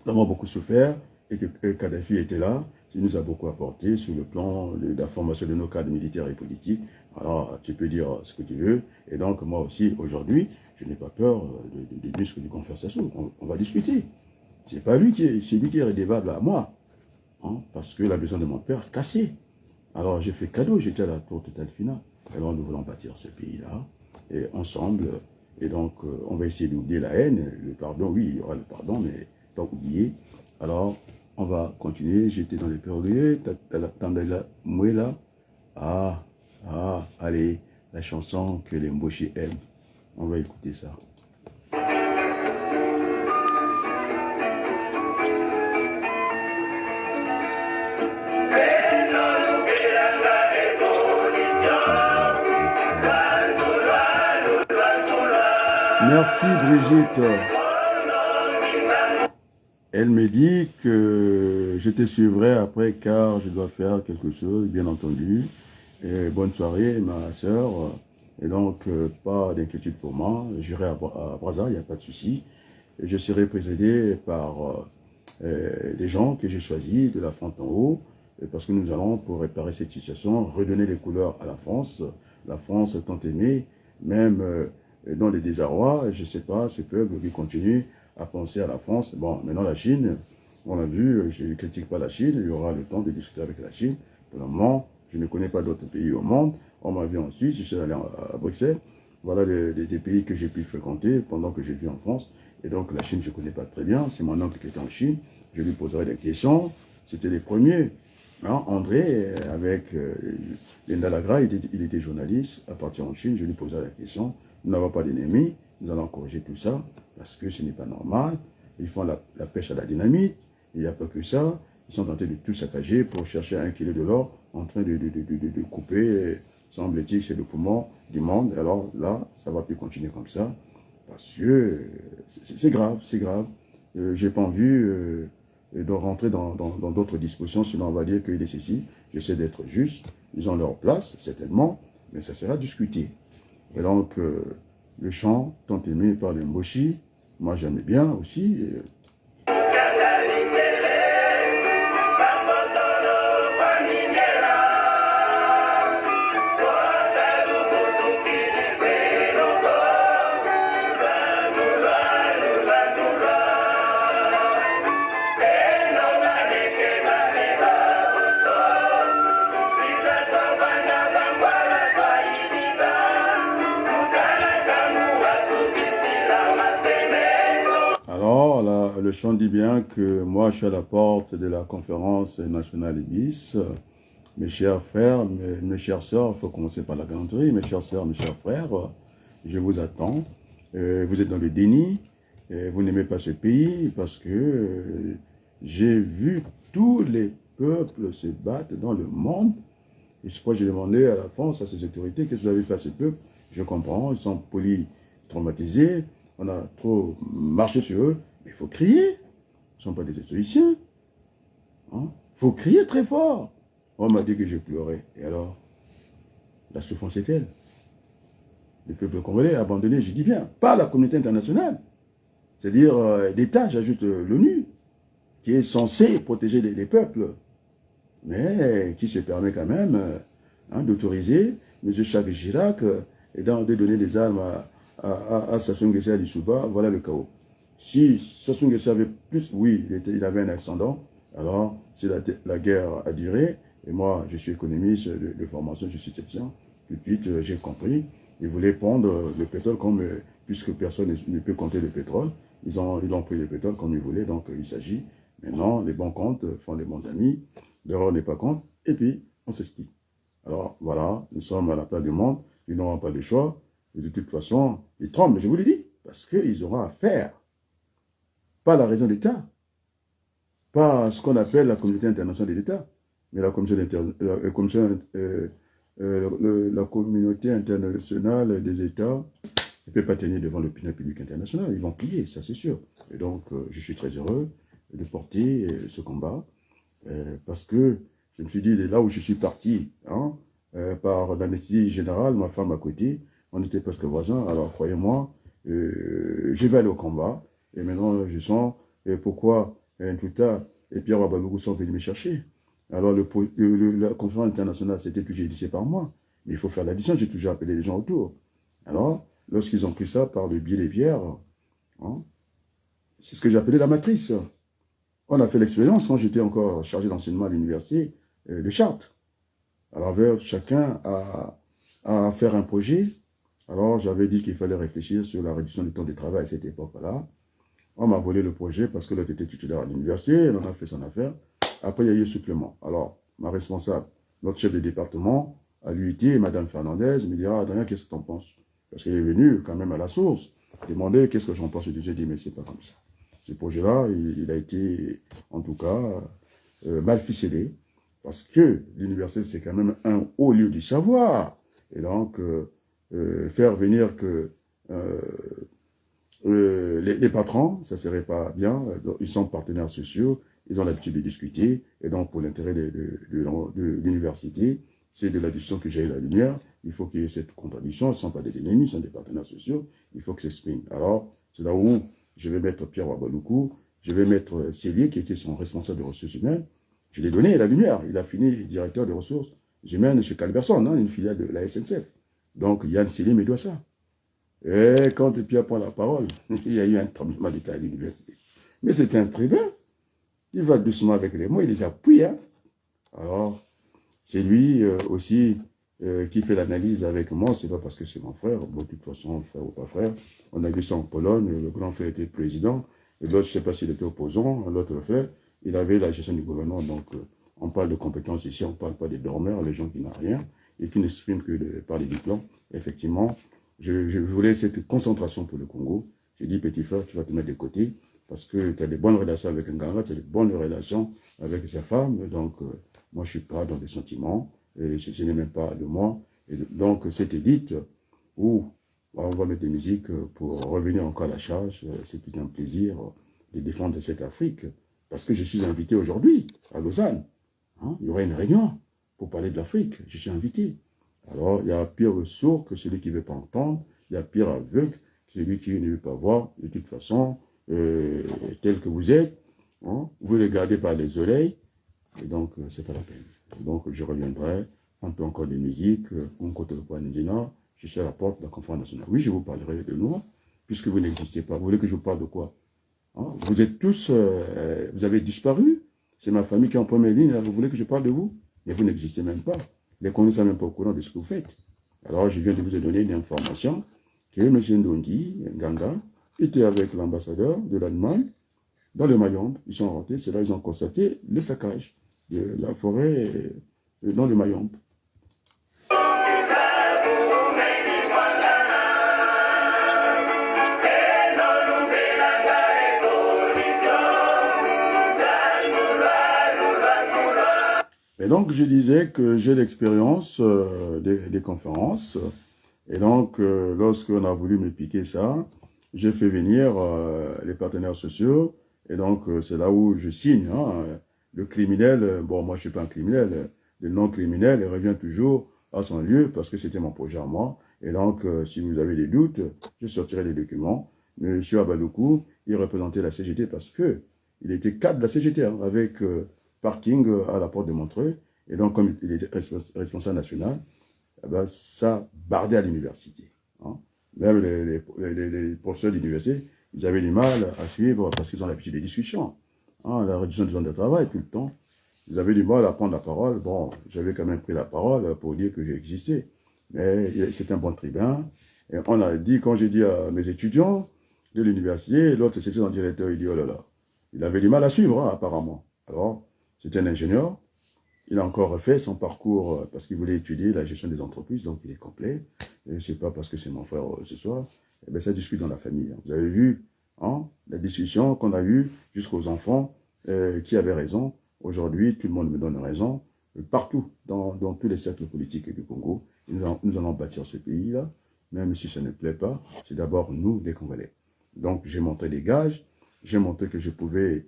Nous avons beaucoup souffert et que Kadhafi était là. Il nous a beaucoup apporté sur le plan de la formation de nos cadres militaires et politiques. Alors, tu peux dire ce que tu veux. Et donc, moi aussi, aujourd'hui, je n'ai pas peur des muscles du confrère Sassou. On va discuter. C'est pas lui qui est redevable à moi. Hein, parce que la maison de mon père cassée. Alors, j'ai fait cadeau, j'étais à la tour totale finale. Alors, nous voulons bâtir ce pays-là, et ensemble. Et donc, on va essayer d'oublier la haine, le pardon. Oui, il y aura le pardon, mais pas oublier. Alors, on va continuer. J'étais dans les perruquiers, Tandala Mouela. Allez, la chanson que les Mboshi aiment. On va écouter ça. Merci Brigitte. Elle me dit que je te suivrai après car je dois faire quelque chose, bien entendu. Et bonne soirée ma soeur. Et donc, pas d'inquiétude pour moi. J'irai à Brazza, il n'y a pas de souci. Et je serai présidé par des gens que j'ai choisis de la France en haut, parce que nous allons, pour réparer cette situation, redonner les couleurs à la France tant aimée, même dans les désarrois, je ne sais pas, ce peuple qui continue à penser à la France. Bon, maintenant la Chine, on l'a vu, je ne critique pas la Chine, il y aura le temps de discuter avec la Chine. Pour le moment, je ne connais pas d'autres pays au monde. On m'a vu en Suisse, je suis allé à Bruxelles. Voilà des pays que j'ai pu fréquenter pendant que j'ai vu en France. Et donc la Chine, je ne connais pas très bien. C'est mon oncle qui était en Chine. Je lui poserai des questions. C'était les premiers. Hein, André, avec Linda Lagra, il était journaliste. À partir en Chine, je lui poserai la question. Nous n'avons pas d'ennemis. Nous allons corriger tout ça parce que ce n'est pas normal. Ils font la pêche à la dynamite. Il n'y a pas que ça. Ils sont en train de tout saccager pour chercher 1 kilo de l'or, en train de couper, semble-t-il, c'est le poumon du monde. Alors là, ça ne va plus continuer comme ça. Parce que c'est grave, c'est grave. Je n'ai pas envie de rentrer dans d'autres dispositions, sinon on va dire qu'il est ceci. J'essaie d'être juste. Ils ont leur place, certainement, mais ça sera discuté. Et donc, le chant, tant aimé par les Mboshi, moi j'aimais bien aussi. Alors, là, le chant dit bien que moi, je suis à la porte de la conférence nationale IBIS. Mes chers frères, mes chères sœurs, il faut commencer par la galanterie. Mes chères sœurs, mes chers frères, je vous attends. Vous êtes dans le déni. Vous n'aimez pas ce pays parce que j'ai vu tous les peuples se battre dans le monde. Et je crois que j'ai demandé à la France, à ses autorités, qu'est-ce que vous avez fait à ces peuples? Je comprends, ils sont traumatisés. On a trop marché sur eux, mais il faut crier. Ils ne sont pas des historiciens. Il faut crier très fort. On m'a dit que j'ai pleuré. Et alors, la souffrance est telle. Le peuple congolais a abandonné, je dis bien, pas la communauté internationale. C'est-à-dire l'État, j'ajoute l'ONU, qui est censé protéger les peuples, mais qui se permet quand même d'autoriser M. Jacques Chirac et de donner des armes à Sassou Nguesso à l'Issouba. Voilà le chaos. Si Sassou Nguesso avait plus, oui, il avait un ascendant, alors si la guerre a duré, et moi je suis économiste de formation, je suis technicien, tout de suite j'ai compris, ils voulaient prendre le pétrole comme, puisque personne ne peut compter le pétrole, ils ont pris le pétrole comme ils voulaient, donc il s'agit maintenant, les bons comptes font les bons amis, l'erreur n'est pas compte, et puis on s'explique. Alors voilà, nous sommes à la place du monde, ils n'auront pas de choix, et de toute façon, ils tremblent, je vous le dis, parce qu'ils auront à faire, pas la raison d'État, pas ce qu'on appelle la communauté internationale des États, mais la communauté internationale des États ne peut pas tenir devant l'opinion publique internationale, ils vont plier, ça c'est sûr. Et donc, je suis très heureux de porter ce combat, parce que je me suis dit, là où je suis parti, par l'anesthésie générale, ma femme à côté, on était presque voisins, alors croyez-moi, je vais aller au combat, et maintenant je sens pourquoi Ntuta et Pierre Wabagougou sont venus me chercher. Alors la conférence internationale, c'était toujours édité par moi, mais il faut faire l'addition, j'ai toujours appelé les gens autour. Alors, lorsqu'ils ont pris ça par le biais des pierres, c'est ce que j'ai appelé la matrice. On a fait l'expérience quand j'étais encore chargé d'enseignement à l'université de Chartres. Alors, chacun à faire un projet. Alors, j'avais dit qu'il fallait réfléchir sur la réduction du temps de travail à cette époque-là. On m'a volé le projet parce que l'autre était titulaire à l'université, on a fait son affaire. Après, il y a eu un supplément. Alors, ma responsable, notre chef de département, à l'UIT, Mme Fernandez, me dira, Adrien, qu'est-ce que tu en penses? Parce qu'elle est venue quand même à la source, demander qu'est-ce que j'en pense. J'ai dit, mais c'est pas comme ça. Ce projet-là, il a été, en tout cas, mal ficelé, parce que l'université, c'est quand même un haut lieu du savoir. Et donc, faire venir que les patrons, ça ne serait pas bien, ils sont partenaires sociaux, ils ont l'habitude de discuter, et donc pour l'intérêt de l'université, c'est de l'addition que j'ai la lumière. Il faut qu'il y ait cette contradiction. Ce ne sont pas des ennemis, ce sont des partenaires sociaux. Il faut que ça s'exprime. Alors, c'est là où je vais mettre Pierre Wabaloukou, je vais mettre Célier, qui était son responsable des ressources humaines. Je l'ai donné la lumière. Il a fini directeur des ressources humaines chez Calberson, hein, une filiale de la SNCF. Donc, Yann Célier me doit ça. Et quand Pierre prend la parole, il y a eu un tremblement d'état à l'université. Mais c'est un tribun. Il va doucement avec les mots, il les appuie. Hein. Alors, c'est lui aussi qui fait l'analyse avec moi. C'est pas parce que c'est mon frère. Bon, de toute façon, frère ou pas frère. On a vu ça en Pologne. Le grand frère était président. Et l'autre, je ne sais pas s'il était opposant. L'autre frère, il avait la gestion du gouvernement. Donc, on parle de compétences ici. On ne parle pas des dormeurs, les gens qui n'ont rien et qui n'expriment que par les diplômes. Effectivement, je voulais cette concentration pour le Congo. J'ai dit, petit frère, tu vas te mettre de côté parce que tu as des bonnes relations avec un Nganga, tu as des bonnes relations avec sa femme. Donc, moi, je ne suis pas dans des sentiments. Et je n'ai même pas de moi. Et donc, cette édite où on va mettre des musiques pour revenir encore à la charge. C'est tout un plaisir de défendre cette Afrique. Parce que je suis invité aujourd'hui à Lausanne. Hein, il y aura une réunion pour parler de l'Afrique. Je suis invité. Alors, il y a pire sourd que celui qui ne veut pas entendre. Il y a pire aveugle que celui qui ne veut pas voir. De toute façon, tel que vous êtes, hein, vous le gardez par les oreilles. Et donc, c'est pas la peine. Donc, je reviendrai. Un peu encore de musique. On côté le point indina. Je suis à la porte de la conférence nationale. Oui, je vous parlerai de nous, puisque vous n'existez pas. Vous voulez que je vous parle de quoi? Hein? Vous êtes tous, vous avez disparu. C'est ma famille qui est en première ligne. Vous voulez que je parle de vous? Mais vous n'existez même pas. Les connus ne sont même pas au courant de ce que vous faites. Alors, je viens de vous donner une information que M. Ndondi, Nganga, était avec l'ambassadeur de l'Allemagne dans le Mayombe. Ils sont rentrés, c'est là qu'ils ont constaté le saccage de la forêt dans le Mayombe. Et donc, je disais que j'ai l'expérience des conférences. Et donc, lorsqu'on a voulu me piquer ça, j'ai fait venir les partenaires sociaux. Et donc, c'est là où je signe. Hein, le criminel, bon, moi, je ne suis pas un criminel. Le non-criminel revient toujours à son lieu parce que c'était mon projet à moi. Et donc, si vous avez des doutes, je sortirai les documents. Monsieur Wabaloukou, il représentait la CGT parce que il était cadre de la CGT hein, avec... parking à la porte de Montreuil. Et donc, comme il était responsable national, eh ben, ça bardait à l'université. Hein. Même les professeurs de l'université, ils avaient du mal à suivre parce qu'ils ont l'habitude des discussions. Hein, la réduction du temps de travail, tout le temps. Ils avaient du mal à prendre la parole. Bon, j'avais quand même pris la parole pour dire que j'ai existé. Mais c'est un bon tribun. Et on a dit, quand j'ai dit à mes étudiants de l'université, l'autre, c'était son directeur, il dit, oh là là. Il avait du mal à suivre, hein, apparemment. Alors, c'est un ingénieur. Il a encore refait son parcours parce qu'il voulait étudier la gestion des entreprises, donc il est complet. Et c'est pas parce que c'est mon frère ce soir. Eh bien, ça discute dans la famille. Vous avez vu hein, la discussion qu'on a eue jusqu'aux enfants qui avaient raison. Aujourd'hui, tout le monde me donne raison. Partout, dans tous les cercles politiques du Congo, nous allons bâtir ce pays-là. Même si ça ne plaît pas, c'est d'abord nous, les Congolais. Donc, j'ai montré des gages. J'ai montré que je pouvais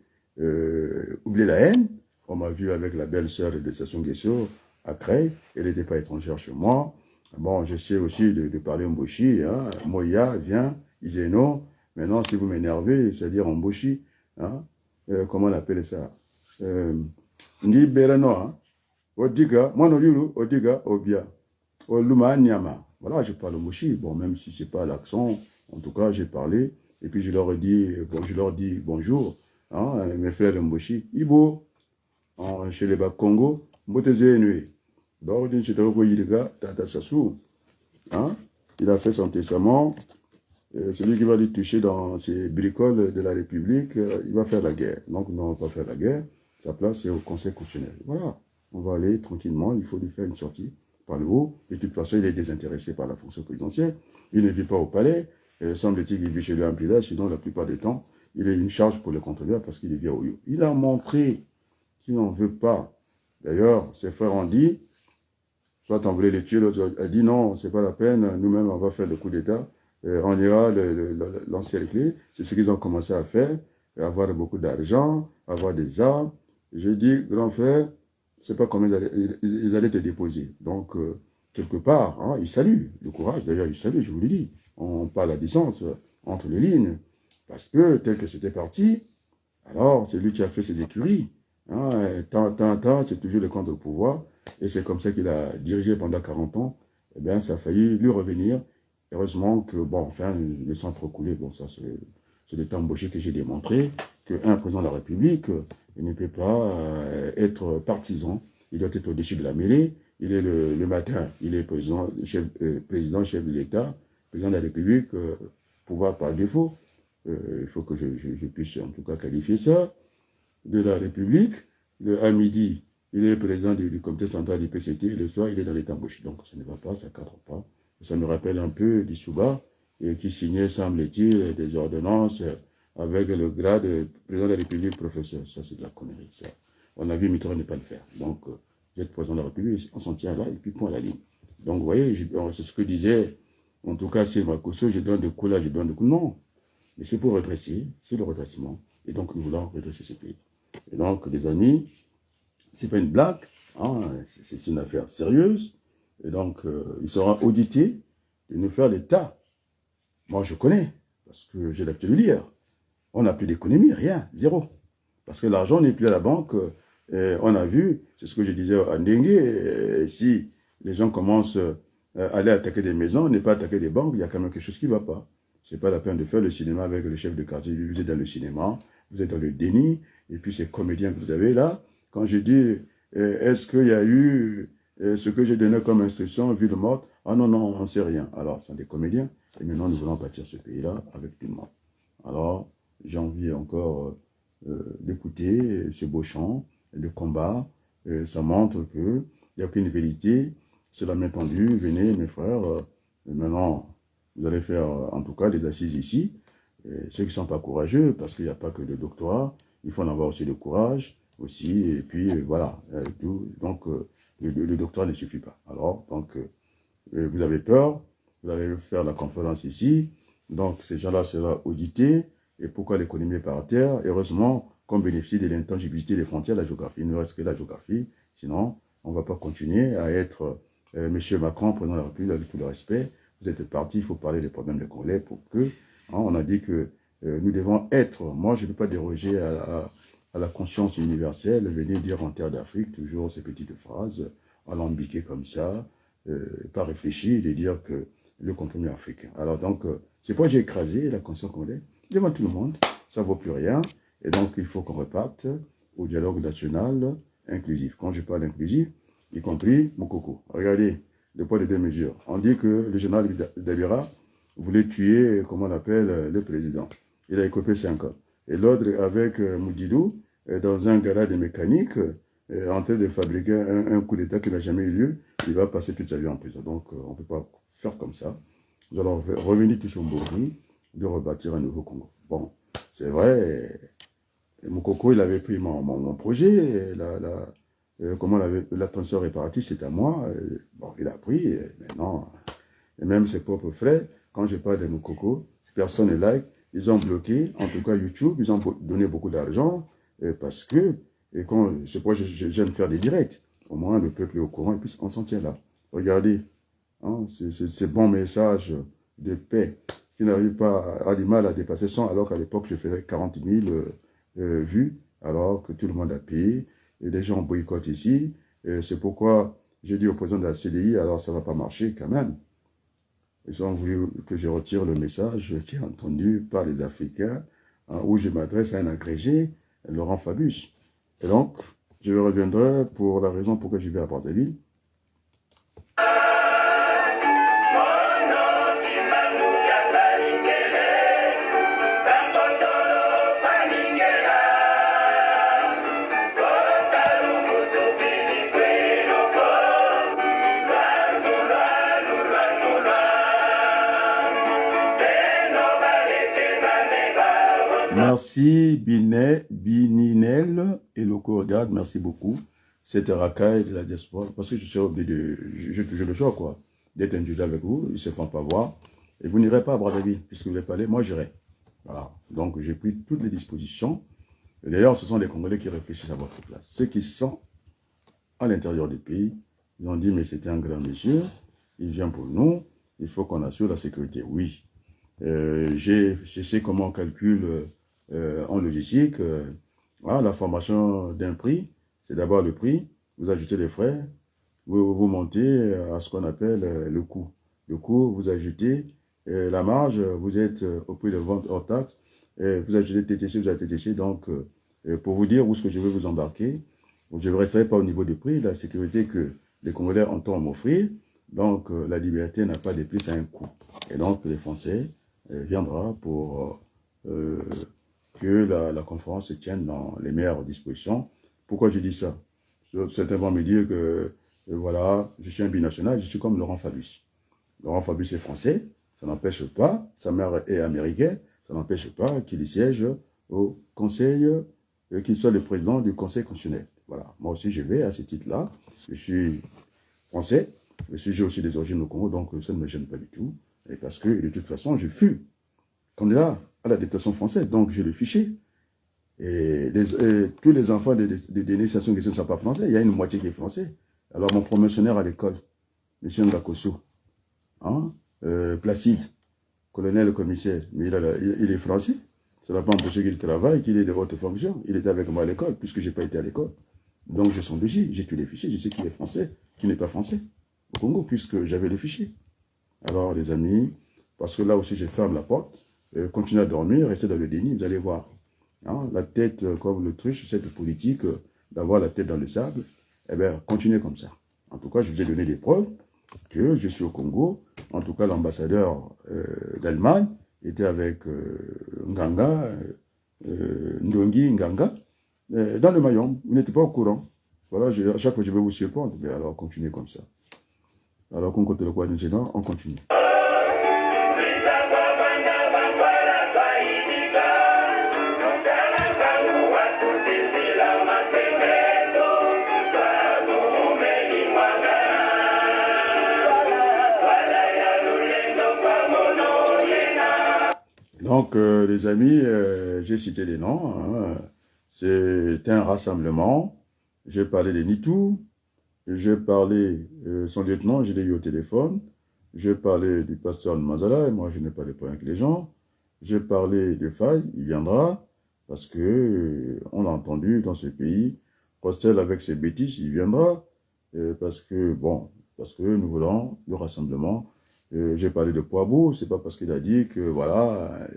oublier la haine. On m'a vu avec la belle-sœur de Sassou Nguesso à Cré. Elle n'était pas étrangère chez moi. Bon, j'essaie aussi de parler Mboshi. Hein. Moya, viens. Il disait non. Maintenant, si vous m'énervez, c'est-à-dire Mboshi. Hein. Comment on appelle ça Ndi Berano. Hein. Odiga. Moi, non, Yuru. Odiga, Obia. Oluma, Nyama. Voilà, je parle Mboshi. Bon, même si ce n'est pas l'accent, en tout cas, j'ai parlé. Et puis, je leur dis bonjour. Hein, mes frères de Mboshi. Ibo. Chez les Congo, il a fait son testament. Celui qui va lui toucher dans ses bricoles de la République, il va faire la guerre. Donc, non, on ne va pas faire la guerre. Sa place, c'est au Conseil constitutionnel. Voilà. On va aller tranquillement. Il faut lui faire une sortie par le haut. De toute façon, il est désintéressé par la fonction présidentielle. Il ne vit pas au palais. Semble-t-il qu'il vit chez lui en village. Sinon, la plupart du temps, il est une charge pour le contrôleur parce qu'il vit au Oyo. Il a montré qui n'en veut pas. D'ailleurs, ses frères ont dit, soit on voulait les tuer, l'autre a dit non, c'est pas la peine, nous-mêmes on va faire le coup d'État, on ira l'encercler. C'est ce qu'ils ont commencé à faire, avoir beaucoup d'argent, avoir des armes. J'ai dit, grand frère, sais pas combien ils allaient te déposer. Donc, quelque part, hein, ils saluent le courage. D'ailleurs, ils saluent, je vous l'ai dit. On parle à distance entre les lignes. Parce que, tel que c'était parti, alors, c'est lui qui a fait ses écuries. Hein, c'est toujours le camp de pouvoir. Et c'est comme ça qu'il a dirigé pendant 40 ans. Eh bien, ça a failli lui revenir. Heureusement que, bon, enfin, le sang trop coulé. Bon, ça, c'est le temps embauché que j'ai démontré qu'un président de la République, il ne peut pas être partisan. Il doit être au-dessus de la mêlée. Il est le matin, il est président, chef de l'État, président de la République, pouvoir par défaut. Il faut que je puisse en tout cas qualifier ça, de la République. À midi, il est président du comité central du PCT, le soir, il est dans les tambouches. Donc ça ne va pas, ça ne cadre pas. Ça me rappelle un peu d'Issouba, qui signait, semble-t-il, des ordonnances avec le grade de président de la République, professeur. Ça, c'est de la connerie. Ça. On a vu Mitterrand ne pas le faire. Donc, vous êtes président de la République, on s'en tient là, et puis point à la ligne. Donc, vous voyez, c'est ce que disait, en tout cas, c'est Makosso, je donne de coups là, je donne de coups. Non. Mais c'est pour redresser, c'est le redressement. Et donc, nous voulons redresser ce pays. Et donc, les amis, c'est pas une blague, hein, c'est une affaire sérieuse. Et donc, il sera audité de nous faire l'état. Moi, je connais, parce que j'ai l'habitude de lire. On n'a plus d'économie, rien, zéro. Parce que l'argent n'est plus à la banque. On a vu, c'est ce que je disais à Ndengue, si les gens commencent à aller attaquer des maisons, ne pas attaquer des banques, il y a quand même quelque chose qui ne va pas. Ce n'est pas la peine de faire le cinéma avec le chef de quartier. Vous êtes dans le cinéma, vous êtes dans le déni, et puis ces comédiens que vous avez là, quand je dis, est-ce qu'il y a eu ce que j'ai donné comme instruction, vu le mort? Ah non, non, on ne sait rien. Alors, ce sont des comédiens, et maintenant nous voulons bâtir ce pays-là avec tout le monde. Alors, j'ai envie encore d'écouter ce beau chant, le combat. Ça montre qu'il n'y a qu'une vérité, c'est la main tendue. Venez, mes frères, maintenant, vous allez faire en tout cas des assises ici. Ceux qui ne sont pas courageux, parce qu'il n'y a pas que le doctorat, il faut en avoir aussi le courage, aussi, et puis voilà. Tout. Donc, le doctorat ne suffit pas. Alors, donc, vous avez peur, vous allez faire la conférence ici, donc ces gens-là seront audités. Et pourquoi l'économie est par terre? Heureusement qu'on bénéficie de l'intangibilité des frontières, la géographie. Il ne reste que la géographie, sinon on ne va pas continuer à être Monsieur Macron, président de la République, avec tout le respect. Vous êtes parti, il faut parler des problèmes des Congolais pour que, hein, on a dit que nous devons être, moi je ne peux pas déroger à la conscience universelle, venir dire en terre d'Afrique, toujours ces petites phrases, alambiquées comme ça, pas réfléchir et dire que le compromis africain. Alors donc, c'est pourquoi j'ai écrasé la conscience congolaise devant tout le monde, ça ne vaut plus rien, et donc il faut qu'on reparte au dialogue national inclusif. Quand je parle inclusif, y compris Mokoko. Regardez, le poids des deux mesures. On dit que le général Dabira voulait tuer, comment on appelle, le président. Il a écopé 5 ans. Et l'autre avec Moudidou, dans un garage de mécanique, en train de fabriquer un coup d'État qui n'a jamais eu lieu, il va passer toute sa vie en prison. Donc, on ne peut pas faire comme ça. Nous allons revenir tous au Bourgogne, de rebâtir un nouveau Congo. Bon, c'est vrai, Moukoko, il avait pris mon projet, comment l'attention réparative, c'est à moi. Bon, il a pris, maintenant, et même ses propres frais, quand je parle de Moukoko, personne ne like, ils ont bloqué, en tout cas YouTube, ils ont donné beaucoup d'argent, parce que, c'est pourquoi j'aime faire des directs. Au moins, le peuple est au courant, et puis on s'en tient là. Regardez, hein, ces bons messages de paix, qui n'arrive pas à du mal à dépasser 100, alors qu'à l'époque, je faisais 40 000 vues, alors que tout le monde a payé, et les gens boycottent ici. C'est pourquoi j'ai dit au président de la CDI, alors ça ne va pas marcher quand même. Ils ont voulu que je retire le message qui est entendu par les Africains, hein, où je m'adresse à un agrégé, Laurent Fabius. Et donc, je reviendrai pour la raison pourquoi je vais à Brazzaville. Merci Bininel et Loco Regarde, merci beaucoup. C'était racaille de la diaspora, parce que je suis obligé de... J'ai toujours le choix, quoi, d'être un Judas avec vous, ils ne se font pas voir. Et vous n'irez pas à Brazzaville, puisque vous n'êtes pas allé, moi j'irai. Voilà. Donc j'ai pris toutes les dispositions. D'ailleurs, ce sont les Congolais qui réfléchissent à votre place. Ceux qui sont à l'intérieur du pays. Ils ont dit, mais c'était un grand monsieur, il vient pour nous, il faut qu'on assure la sécurité. Oui, je sais comment on calcule en logistique. Voilà, la formation d'un prix, c'est d'abord le prix, vous ajoutez les frais, vous montez à ce qu'on appelle le coût. Le coût, vous ajoutez la marge, vous êtes au prix de vente hors taxe, vous ajoutez TTC, vous avez TTC, donc pour vous dire où est-ce que je vais vous embarquer, je ne resterai pas au niveau du prix, la sécurité que les Congolais entendent m'offrir, donc la liberté n'a pas de prix, c'est un coût. Et donc les Français viendra pour que la conférence se tienne dans les meilleures dispositions. Pourquoi je dis ça? Certains vont me dire que voilà, je suis un binational, je suis comme Laurent Fabius. Laurent Fabius est français, ça n'empêche pas, sa mère est américaine, ça n'empêche pas qu'il siège au Conseil, qu'il soit le président du Conseil constitutionnel. Voilà, moi aussi je vais à ce titre-là, je suis français, j'ai aussi des origines au Congo, donc ça ne me gêne pas du tout, et parce que de toute façon, je fus candidat à la députation française, donc j'ai le fichier. Et tous les enfants des nations qui ne sont pas français, il y a une moitié qui est français. Alors mon promotionnaire à l'école, M. Ngakoso, hein, Placide, colonel commissaire, mais il est français. Ça n'a pas empêché qu'il travaille, qu'il ait de hautes fonctions. Il était avec moi à l'école, puisque je n'ai pas été à l'école. Donc j'ai son dossier, j'ai tous les fichiers, je sais qui est français, qui n'est pas français au Congo, puisque j'avais les fichiers. Alors les amis, parce que là aussi je ferme la porte, continuez à dormir, restez dans le déni, vous allez voir. Hein, la tête comme l'autruche, cette politique d'avoir la tête dans le sable, eh bien, continuez comme ça. En tout cas, je vous ai donné des preuves que je suis au Congo. En tout cas, l'ambassadeur d'Allemagne était avec Nganga, Ndongi Nganga, dans le Mayom. Vous n'étiez pas au courant. Voilà, à chaque fois, je vais vous surprendre. Mais alors, continuez comme ça. Alors, qu'on compte le quoi de gênant, on continue. Donc, les amis, j'ai cité des noms. Hein. C'est un rassemblement. J'ai parlé de Nitou. J'ai parlé, son lieutenant, je l'ai eu au téléphone. J'ai parlé du pasteur de Mazala, et moi je n'ai pas de problème avec les gens. J'ai parlé de Faye, il viendra, parce que on l'a entendu dans ce pays. Postel avec ses bêtises, il viendra, parce que nous voulons le rassemblement. J'ai parlé de Poabou, c'est pas parce qu'il a dit que voilà,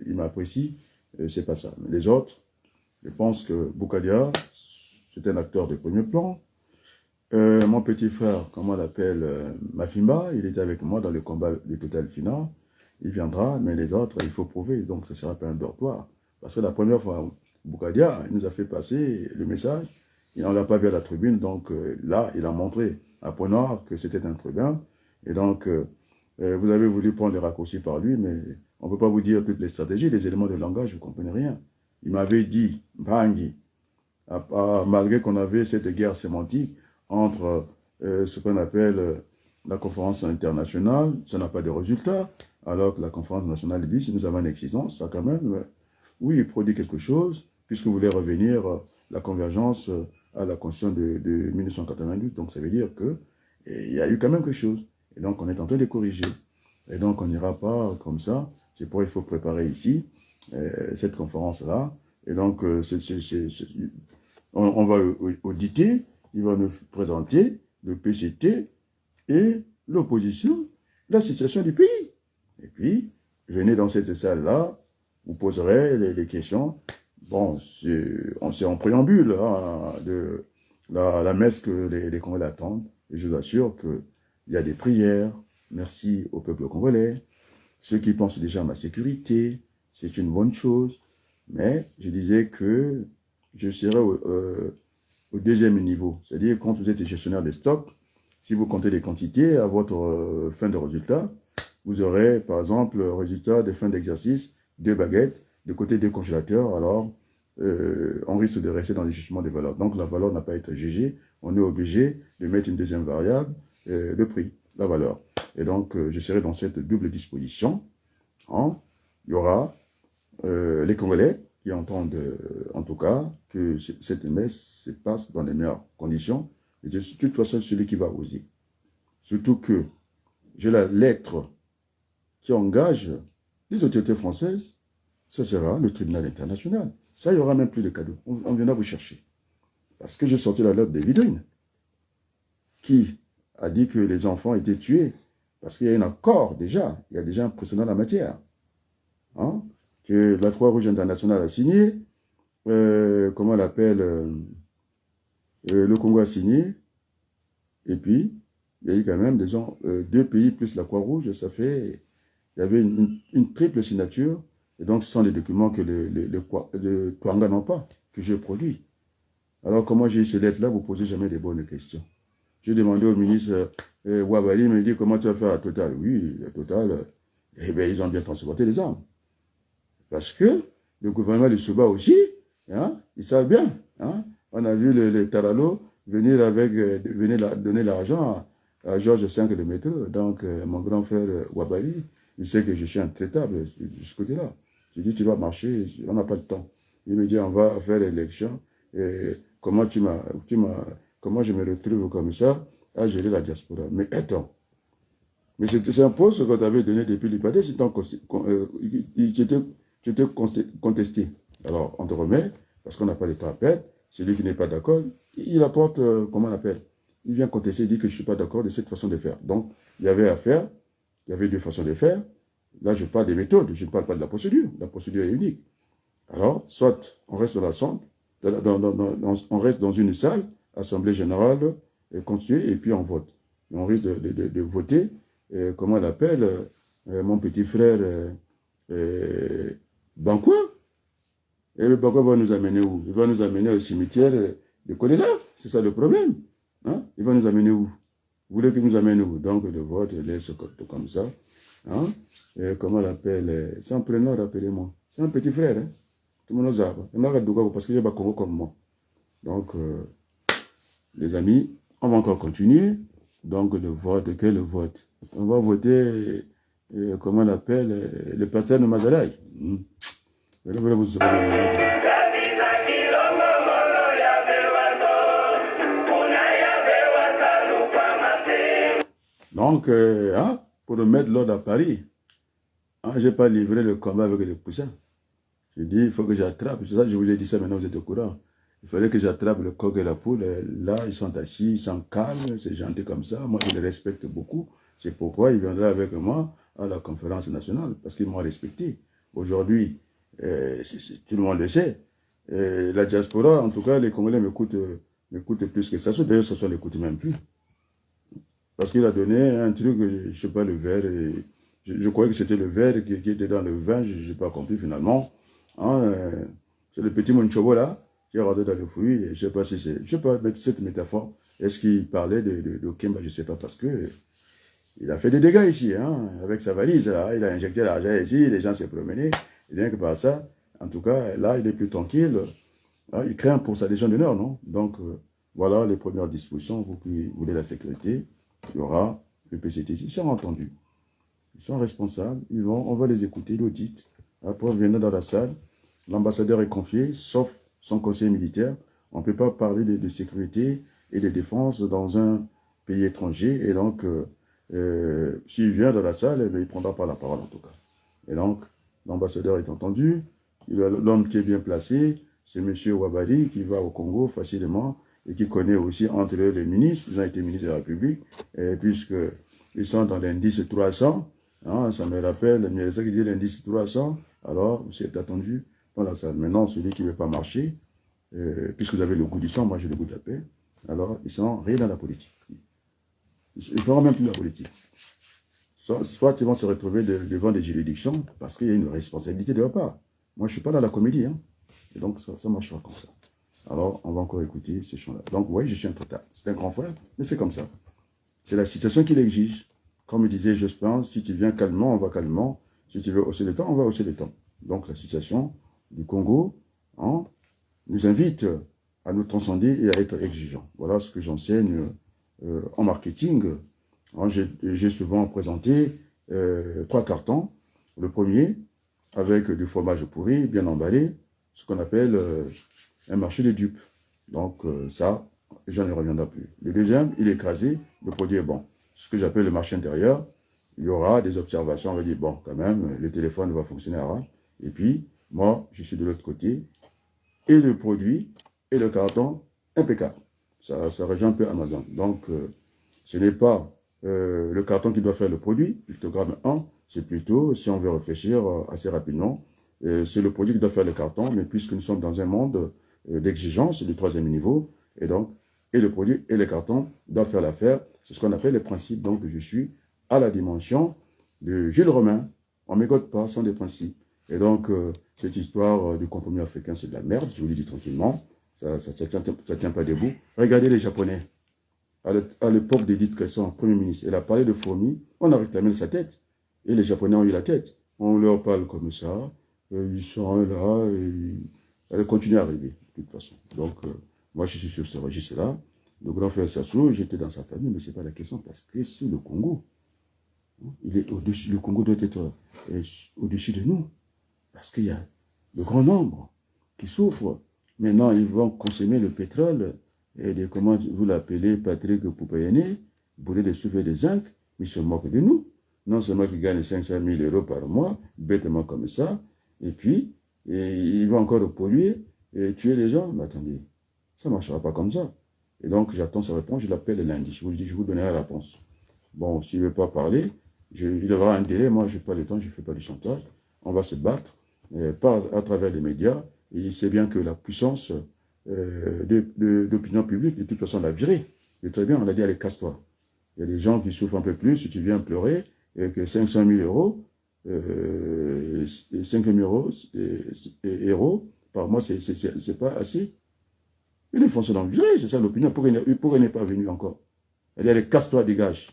il m'apprécie, c'est pas ça. Mais les autres, je pense que Boukadia, c'est un acteur de premier plan. Mon petit frère, comment on l'appelle, Mafimba, il était avec moi dans le combat de Total Final. Il viendra, mais les autres, il faut prouver. Donc, ce ne sera pas un dortoir. Parce que la première fois, Boukadia, il nous a fait passer le message. On ne l'a pas vu à la tribune. Donc, là, il a montré à Point-Noir que c'était un tribun. Et donc, vous avez voulu prendre les raccourcis par lui, mais on ne peut pas vous dire toutes les stratégies, les éléments de langage, vous ne comprenez rien. Il m'avait dit, Bangui, malgré qu'on avait cette guerre sémantique, entre ce qu'on appelle la conférence internationale, ça n'a pas de résultat, alors que la conférence nationale dit, si nous avons une exigence, ça quand même, oui, il produit quelque chose, puisque vous voulez revenir la convergence à la Constitution de 1992, donc ça veut dire qu'il y a eu quand même quelque chose, et donc on est en train de corriger, et donc on n'ira pas comme ça, c'est pourquoi il faut préparer ici, cette conférence-là, et donc on va auditer, il va nous présenter le PCT et l'opposition, la situation du pays. Et puis, venez dans cette salle-là, vous poserez les questions. Bon, c'est en préambule hein, de la messe que les Congolais attendent. Et je vous assure qu'il y a des prières. Merci au peuple congolais. Ceux qui pensent déjà à ma sécurité, c'est une bonne chose. Mais je disais que je serai au deuxième niveau, c'est-à-dire quand vous êtes gestionnaire des stocks, si vous comptez les quantités à votre fin de résultat, vous aurez par exemple le résultat de fin d'exercice, 2 baguettes, de côté 2 congélateurs, alors on risque de rester dans le jugement des valeurs. Donc la valeur n'a pas été jugée, on est obligé de mettre une deuxième variable, le prix, la valeur. Et donc je serai dans cette double disposition. Hein. Il y aura les Congolais qui entendent en tout cas que cette messe se passe dans les meilleures conditions. Et de toute façon, celui qui va oser. Surtout que j'ai la lettre qui engage les autorités françaises, ça sera le tribunal international. Ça, il n'y aura même plus de cadeaux. On viendra vous chercher. Parce que j'ai sorti la lettre de Vidrine, qui a dit que les enfants étaient tués. Parce qu'il y a un accord déjà. Il y a déjà un précédent en la matière. Hein, que la Croix-Rouge internationale a signé. Comment on l'appelle, le Congo a signé. Et puis, il y a eu quand même des gens, 2 pays plus la Croix-Rouge, ça fait... Il y avait une triple signature. Et donc, ce sont les documents que le Twanga n'ont pas, que j'ai produits. Alors, comment j'ai eu ces lettres-là, vous ne posez jamais des bonnes questions. J'ai demandé au ministre Wabali, il me dit, comment tu vas faire à Total? Oui, à Total, eh bien, ils ont bien transporté les armes. Parce que le gouvernement de Souba aussi, hein, ils savent bien. Hein, on a vu les Taralo venir donner l'argent à Georges V de métro. Donc, mon grand frère Wabali, il sait que je suis intraitable de ce côté-là. Je dis, tu vas marcher, on n'a pas de temps. Il me dit, on va faire l'élection. Comment comment je me retrouve comme ça à gérer la diaspora? Mais attends, mais c'est un poste qu'on t'avait donné depuis l'IPAD, tu étais contesté. Alors, on te remet, parce qu'on n'a pas le temps à perdre. Celui qui n'est pas d'accord, il apporte, comment on appelle? Il vient contester, il dit que je ne suis pas d'accord de cette façon de faire. Donc, il y avait à faire, il y avait 2 façons de faire. Là, je parle des méthodes, je ne parle pas de la procédure. La procédure est unique. Alors, soit on reste on reste dans une salle, assemblée générale, constituée, et puis on vote. Et on risque de voter, comment on l'appelle, mon petit frère Banquois. Et le Banquois va nous amener où? Il va nous amener au cimetière de Kolela. C'est ça le problème. Hein? Il va nous amener où? Vous voulez qu'il nous amène où? Donc, le vote laisse comme ça. Hein? Comment on l'appelle? C'est un prénom, rappelez-moi. C'est un petit frère. Hein? Tout le monde a. Parce qu'il y a Congo comme moi. Donc, les amis, on va encore continuer. Donc, le vote, quel vote? On va voter, comment on l'appelle, le pasteur de Mazalaï. Donc, hein, pour remettre l'ordre à Paris, hein, je n'ai pas livré le combat avec les poussins. J'ai dit, il faut que j'attrape. C'est ça, je vous ai dit ça, maintenant vous êtes au courant. Il fallait que j'attrape le coq et la poule. Là, ils sont assis, ils sont calmes, c'est gentil comme ça. Moi, je les respecte beaucoup. C'est pourquoi ils viendraient avec moi à la conférence nationale, parce qu'ils m'ont respecté. Aujourd'hui, tout le monde le sait. La diaspora, en tout cas, les Congolais m'écoutent plus que ça. D'ailleurs, ça ne l'écoute même plus. Parce qu'il a donné un truc, je ne sais pas, le verre. Je croyais que c'était le verre qui était dans le vin, je n'ai pas compris finalement. Hein, c'est le petit Monchobo là, qui est rentré dans le fruit. Je ne sais pas si c'est. Je ne sais pas, cette métaphore, est-ce qu'il parlait de Kemba? Je ne sais pas, parce que il a fait des dégâts ici, hein, avec sa valise. Là, il a injecté l'argent ici, les gens s'est promenés. Et rien que par ça, en tout cas, là, il est plus tranquille. Là, il craint pour sa légion d'honneur, non? Donc, voilà les premières dispositions. Vous qui voulez la sécurité, il y aura le PCT ici. Ils sont entendus. Ils sont responsables. On va les écouter, l'audit. Après, on vient dans la salle. L'ambassadeur est confié, sauf son conseiller militaire. On ne peut pas parler de sécurité et de défense dans un pays étranger. Et donc, s'il vient dans la salle, il ne prendra pas la parole en tout cas. Et donc, l'ambassadeur est entendu. L'homme qui est bien placé, c'est M. Wabali qui va au Congo facilement et qui connaît aussi entre les ministres. Ils ont été ministres de la République, puisqu'ils sont dans l'indice 300. Hein, ça me rappelle, mais ça qui dit l'indice 300, alors c'est attendu dans la salle. Maintenant, celui qui ne veut pas marcher, puisque vous avez le goût du sang, moi j'ai le goût de la paix, alors ils sont rien dans la politique. Ils ne feront même plus la politique. Soit ils vont se retrouver devant des juridictions, parce qu'il y a une responsabilité de leur part. Moi, je ne suis pas dans la comédie, hein. Et donc ça marchera comme ça. Alors, on va encore écouter ces chants-là. Donc, oui, je suis un total. C'est un grand frère, mais c'est comme ça. C'est la situation qui l'exige. Comme disait Jospin, si tu viens calmement, on va calmement. Si tu veux hausser le temps, on va hausser le temps. Donc, la situation du Congo, hein, nous invite à nous transcender et à être exigeants. Voilà ce que j'enseigne en marketing. Hein, j'ai souvent présenté 3 cartons. Le premier, avec du fromage pourri, bien emballé, ce qu'on appelle un marché de dupes. Donc ça, et j'en ne reviendrai plus. Le deuxième, il est écrasé, le produit est bon. Ce que j'appelle le marché intérieur, il y aura des observations, on va dire, bon, quand même, le téléphone va fonctionner à ras. Et puis, moi, je suis de l'autre côté, et le produit, et le carton, impeccable. Ça rejoint un peu Amazon. Donc, ce n'est pas le carton qui doit faire le produit, pictogramme 1, c'est plutôt, si on veut réfléchir assez rapidement, c'est le produit qui doit faire le carton, mais puisque nous sommes dans un monde d'exigence du troisième niveau, et donc, et le produit et le carton doivent faire l'affaire, c'est ce qu'on appelle les principes. Donc, je suis à la dimension de Jules Romain, on ne m'écoute pas sans des principes. Et donc, cette histoire du compromis africain, c'est de la merde, je vous le dis tranquillement, ça ne tient pas debout. Regardez les Japonais. À l'époque d'Edith Cresson, Premier ministre, elle a parlé de fourmis, on a réclamé sa tête. Et les Japonais ont eu la tête. On leur parle comme ça, ils sont là, et elle continue à arriver, de toute façon. Donc, moi, je suis sur ce registre-là. Le grand frère Sassou, j'étais dans sa famille, mais ce n'est pas la question, parce que c'est le Congo. Il est au-dessus, le Congo doit être au-dessus de nous, parce qu'il y a le grand nombre qui souffrent. Maintenant, ils vont consommer le pétrole, et de, comment vous l'appelez, Patrick Poupayene, vous voulez des souffler des zinc, mais ils se moquent de nous. Non seulement qu'ils gagnent 500 000 euros par mois, bêtement comme ça, et puis, ils vont encore polluer et tuer les gens. Mais attendez, ça ne marchera pas comme ça. Et donc, j'attends sa réponse, je l'appelle le lundi. Je vous dis, je vous donnerai la réponse. Bon, s'il ne veut pas parler, il aura un délai, moi, je n'ai pas le temps, je ne fais pas du chantage. On va se battre, pas à travers les médias. Et il sait bien que la puissance d'opinion publique, de toute façon, l'a viré. Et très bien, on a dit, allez, casse-toi. Il y a des gens qui souffrent un peu plus, si tu viens pleurer, et que 500 000 euros, 5 000 euros par mois, c'est pas assez. Et les Français l'ont viré, c'est ça l'opinion. Pourquoi il n'est pas venu encore? Elle dit, allez, casse-toi, dégage.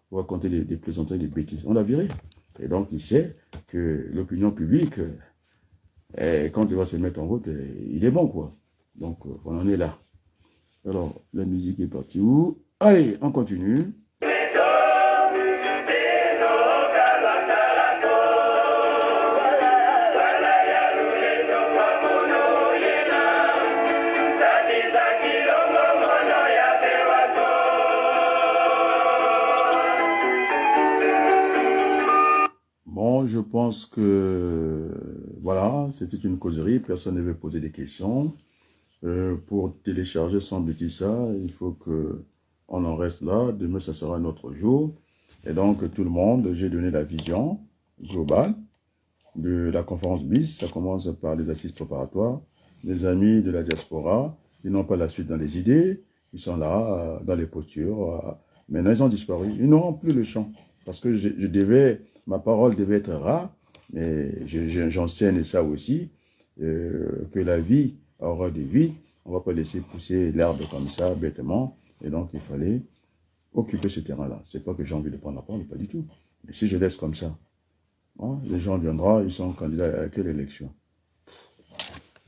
Pour raconter des plaisanteries, des bêtises. On l'a viré. Et donc, il sait que l'opinion publique, quand il va se mettre en route, il est bon, quoi. Donc, on en est là. Alors, la musique est partie où? Allez, on continue. Bon, je pense que, voilà, c'était une causerie, personne ne veut poser des questions. Pour télécharger son petit ça, il faut qu'on en reste là. Demain, ça sera un autre jour. Et donc, tout le monde, j'ai donné la vision globale de la conférence BIS. Ça commence par les assises préparatoires. Les amis de la diaspora, ils n'ont pas la suite dans les idées. Ils sont là, dans les postures. Maintenant, ils ont disparu. Ils n'auront plus le champ. Parce que ma parole devait être rare. Mais j'enseigne ça aussi, que la vie aura des vies, on ne va pas laisser pousser l'herbe comme ça, bêtement, et donc il fallait occuper ce terrain-là. C'est pas que j'ai envie de prendre la parole, pas du tout. Mais si je laisse comme ça, hein, les gens viendront, ils sont candidats à quelle élection?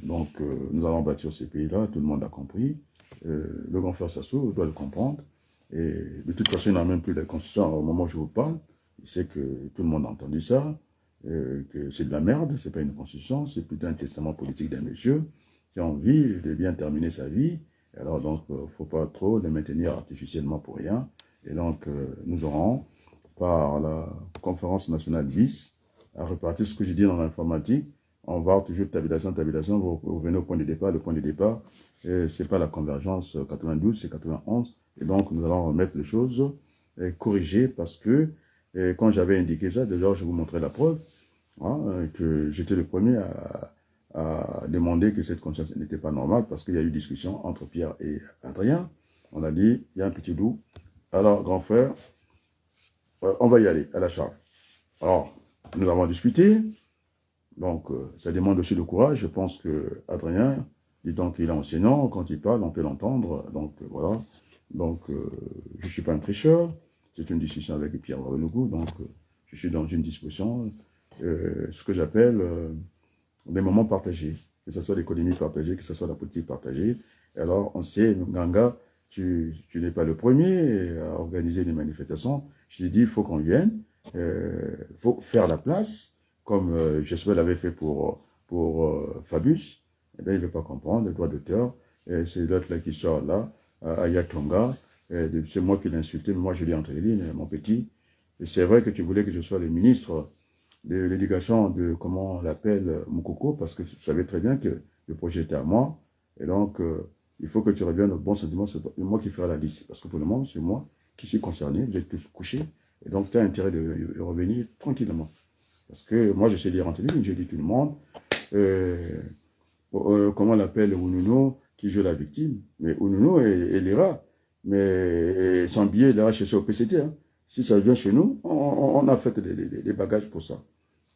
Donc, nous allons bâtir ces pays-là, tout le monde a compris. Le grand frère Sassou doit le comprendre. Et de toute façon, il n'a même plus la constitution au moment où je vous parle. Il sait que tout le monde a entendu ça, que c'est de la merde, c'est pas une constitution, c'est plutôt un testament politique d'un monsieur qui a envie de bien terminer sa vie. Alors donc, il ne faut pas trop le maintenir artificiellement pour rien. Et donc, nous aurons, par la conférence nationale 10, à repartir ce que j'ai dit dans l'informatique. On va toujours tabulation, vous revenez au point de départ. Le point de départ, ce n'est pas la convergence 92, c'est 91. Et donc, nous allons remettre les choses corrigées parce que, quand j'avais indiqué ça, déjà, je vous montrais la preuve, hein, que j'étais le premier à demander que cette conscience n'était pas normale parce qu'il y a eu discussion entre Pierre et Adrien. On a dit, il y a un petit doux. Alors, grand frère, on va y aller, à la charge. Alors, nous avons discuté. Donc, ça demande aussi le courage. Je pense que Adrien, disant qu'il est enseignant, quand il parle, on peut l'entendre. Donc, voilà. Donc, je ne suis pas un tricheur. C'est une discussion avec Pierre Wabelougou. Donc, je suis dans une discussion, ce que j'appelle des moments partagés. Que ce soit l'économie partagée, que ce soit la politique partagée. Et alors, on sait, Nganga, tu n'es pas le premier à organiser des manifestations. Je t'ai dit, il faut qu'on vienne. Il faut faire la place, comme Josué l'avait fait pour Fabius. Eh bien, il ne veut pas comprendre, le droit d'auteur. C'est l'autre là qui sort là, à Yatonga. C'est moi qui l'ai insulté, mais moi je l'ai entre les lignes, mon petit. Et c'est vrai que tu voulais que je sois le ministre de l'éducation de, comment on l'appelle, Moukoko, parce que tu savais très bien que le projet était à moi. Et donc, il faut que tu reviennes au bon sentiment, c'est moi qui ferai la liste. Parce que pour le moment, c'est moi qui suis concerné, vous êtes tous couchés. Et donc, tu as intérêt de revenir tranquillement. Parce que moi, je sais lire entre les lignes, j'ai dit tout le monde. Comment on l'appelle, Oununo, qui joue la victime. Mais Oununo, elle ira. Mais son billet, il ira chercher au PCT. Hein. Si ça vient chez nous, on a fait des bagages pour ça.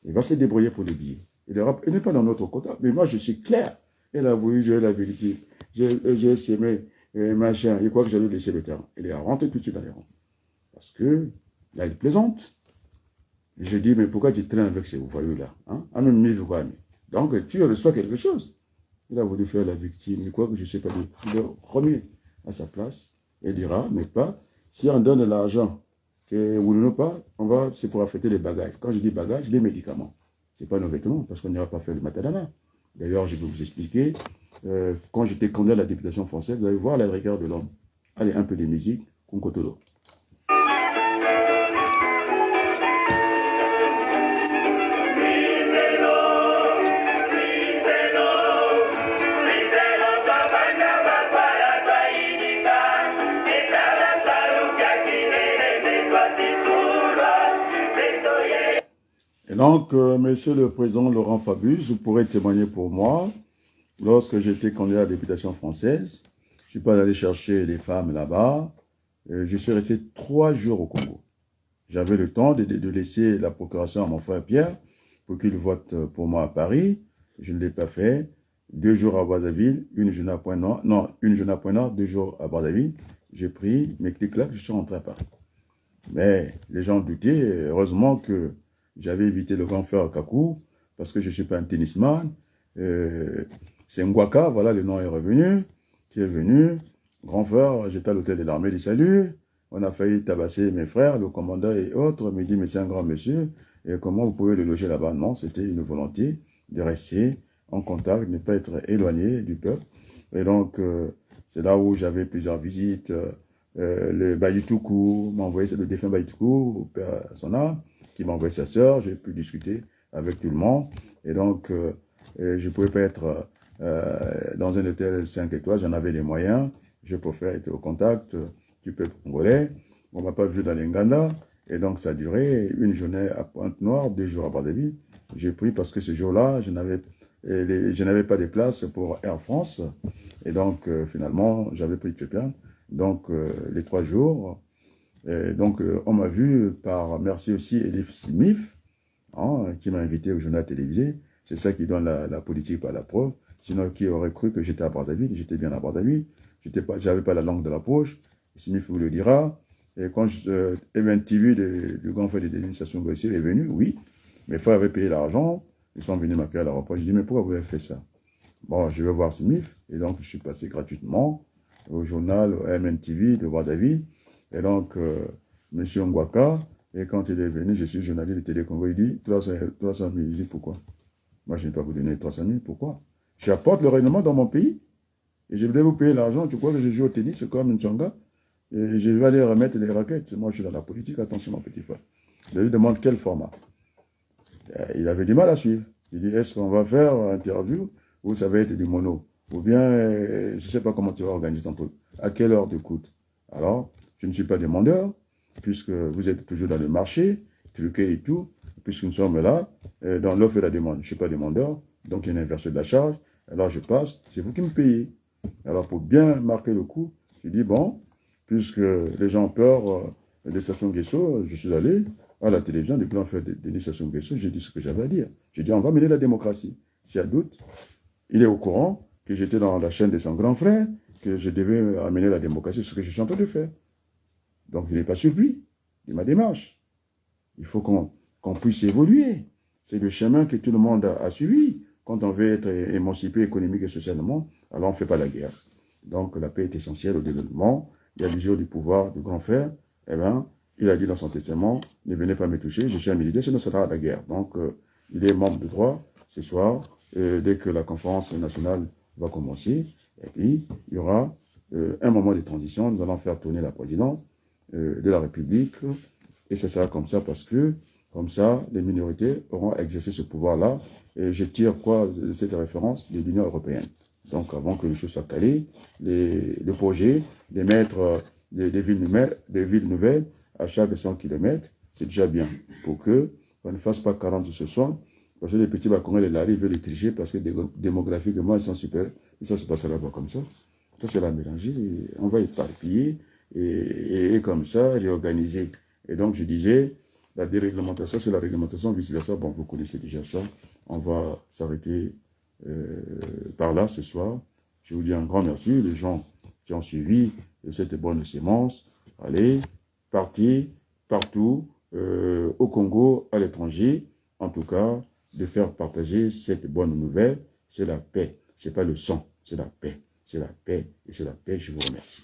Il va se débrouiller pour les billets. Il n'est pas dans notre quota. Mais moi, je suis clair. Elle a voulu jouer la victime. J'ai sémé, machin. Il croit que j'allais laisser le terrain. Elle est rentrée tout de suite dans les rangs. Parce que, là, elle plaisante. Je dis, mais pourquoi tu traînes avec ces voyous-là hein? Donc, tu reçois quelque chose. Il a voulu faire la victime. Il croit que je ne sais pas. Il le remet à sa place. Il dira, mais pas, si on donne de l'argent, que vous ne pas, c'est pour affecter les bagages. Quand je dis bagages, les médicaments. Ce n'est pas nos vêtements, parce qu'on n'ira pas faire le matadana. D'ailleurs, je vais vous expliquer. Quand j'étais candidat à la députation française, vous allez voir la rigueur de l'homme. Allez, un peu de musique, Kunkotolo. Et donc, Monsieur le Président Laurent Fabius, vous pourrez témoigner pour moi, lorsque j'étais candidat à la députation française, je ne suis pas allé chercher les femmes là-bas, je suis resté 3 jours au Congo. J'avais le temps de laisser la procuration à mon frère Pierre pour qu'il vote pour moi à Paris. Je ne l'ai pas fait. 2 jours à Brazzaville, une journée à Pointe-Noire, non, une journée à Pointe-Noire, 2 jours à Brazzaville. J'ai pris mes clics-clacs, je suis rentré à Paris. Mais les gens doutaient, heureusement que j'avais évité le grand fer à Kakou, parce que je ne suis pas un tennisman. C'est Ngwaka, voilà, le nom est revenu, qui est venu. Grand frère, j'étais à l'hôtel de l'armée du salut. On a failli tabasser mes frères, le commandant et autres. Il me dit, mais c'est un grand monsieur, et comment vous pouvez le loger là-bas? Non, c'était une volonté de rester en contact, de ne pas être éloigné du peuple. Et donc, c'est là où j'avais plusieurs visites. Le Bayitoukou m'a envoyé, le défunt Bayitoukou, au père à son âme, qui m'a envoyé sa sœur. J'ai pu discuter avec tout le monde. Et donc, je ne pouvais pas être dans un hôtel 5 étoiles. J'en avais les moyens. Je préfère être au contact du peuple congolais. On ne m'a pas vu dans les Nganda. Et donc, ça a duré une journée à Pointe-Noire, 2 jours à Brazzaville. J'ai pris parce que ce jour-là, je n'avais pas de place pour Air France. Et donc, finalement, j'avais pris Tchèpien. Donc, les 3 jours. Donc, on m'a vu par, merci aussi, Elif Smith, hein, qui m'a invité au journal télévisé. C'est ça qui donne la politique par la preuve. Sinon, qui aurait cru que j'étais à Brazzaville? J'étais bien à Brazzaville. J'avais pas la langue de la poche. Smith vous le dira. Et quand Even TV, le grand frère de l'administration Gossier est venu, oui. Mes frères avaient payé l'argent. Ils sont venus m'appeler à l'aéroport. Je dis, mais pourquoi vous avez fait ça? Bon, je vais voir Smith. Et donc, je suis passé gratuitement au journal MNTV de Brazzaville. Et donc, M. Ngwaka, et quand il est venu, je suis journaliste de Télé Congo, il dit 300 000. Je dis pourquoi? Moi, je ne vais pas vous donner 300 000. Pourquoi? J'apporte le règlement dans mon pays et je voulais vous payer l'argent. Tu crois que je joue au tennis comme une Tsonga? Et je vais aller remettre les raquettes. Moi, je suis dans la politique. Attention, mon petit frère. Je lui demande quel format. Il avait du mal à suivre. Il dit, est-ce qu'on va faire une interview ou ça va être du mono? Ou bien, je ne sais pas comment tu vas organiser ton truc. À quelle heure d'écoute? Alors, je ne suis pas demandeur, puisque vous êtes toujours dans le marché, truqué et tout, puisque nous sommes là, dans l'offre et la demande. Je ne suis pas demandeur, donc il y a une inversion de la charge. Alors je passe, c'est vous qui me payez. Alors pour bien marquer le coup, je dis, bon, puisque les gens ont peur des stations Guesso, je suis allé à la télévision, depuis l'on fait des stations Guesso, j'ai dit ce que j'avais à dire. J'ai dit, on va mener la démocratie. S'il y a doute, il est au courant que j'étais dans la chaîne de son grand frère, que je devais amener la démocratie, ce que je suis en train de faire. Donc, il n'est pas surpris de ma démarche. Il faut qu'on puisse évoluer. C'est le chemin que tout le monde a suivi. Quand on veut être émancipé économique et socialement, alors on ne fait pas la guerre. Donc, la paix est essentielle au développement. Il y a l'usure du pouvoir du grand frère. Eh bien, il a dit dans son testament, ne venez pas me toucher, je suis un militaire, sinon ce sera la guerre. Donc, il est membre de droit ce soir, dès que la conférence nationale va commencer. Et puis, il y aura un moment de transition, nous allons faire tourner la présidence de la République, et ce sera comme ça parce que, comme ça, les minorités auront exercé ce pouvoir-là, et je tire quoi de cette référence de l'Union européenne. Donc, avant que les choses soient calées, le projet de mettre des villes nouvelles à chaque 100 km, c'est déjà bien, pour que on ne fasse pas 40 ce soir, parce que les petits Bakonais, les Lari veulent les tricher, parce que démographiquement, ils sont super, et ça se passe là-bas comme ça. Ça, c'est la mélanger, on va éparpiller, et comme ça, réorganiser. Et donc, je disais, la déréglementation, c'est la réglementation, vice-versa. Bon, vous connaissez déjà ça. On va s'arrêter par là ce soir. Je vous dis un grand merci, les gens qui ont suivi cette bonne sémence. Allez, partez partout, au Congo, à l'étranger, en tout cas, de faire partager cette bonne nouvelle. C'est la paix. C'est pas le sang, c'est la paix. C'est la paix et c'est la paix. Je vous remercie.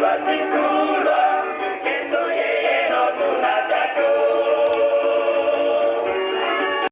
Thank you.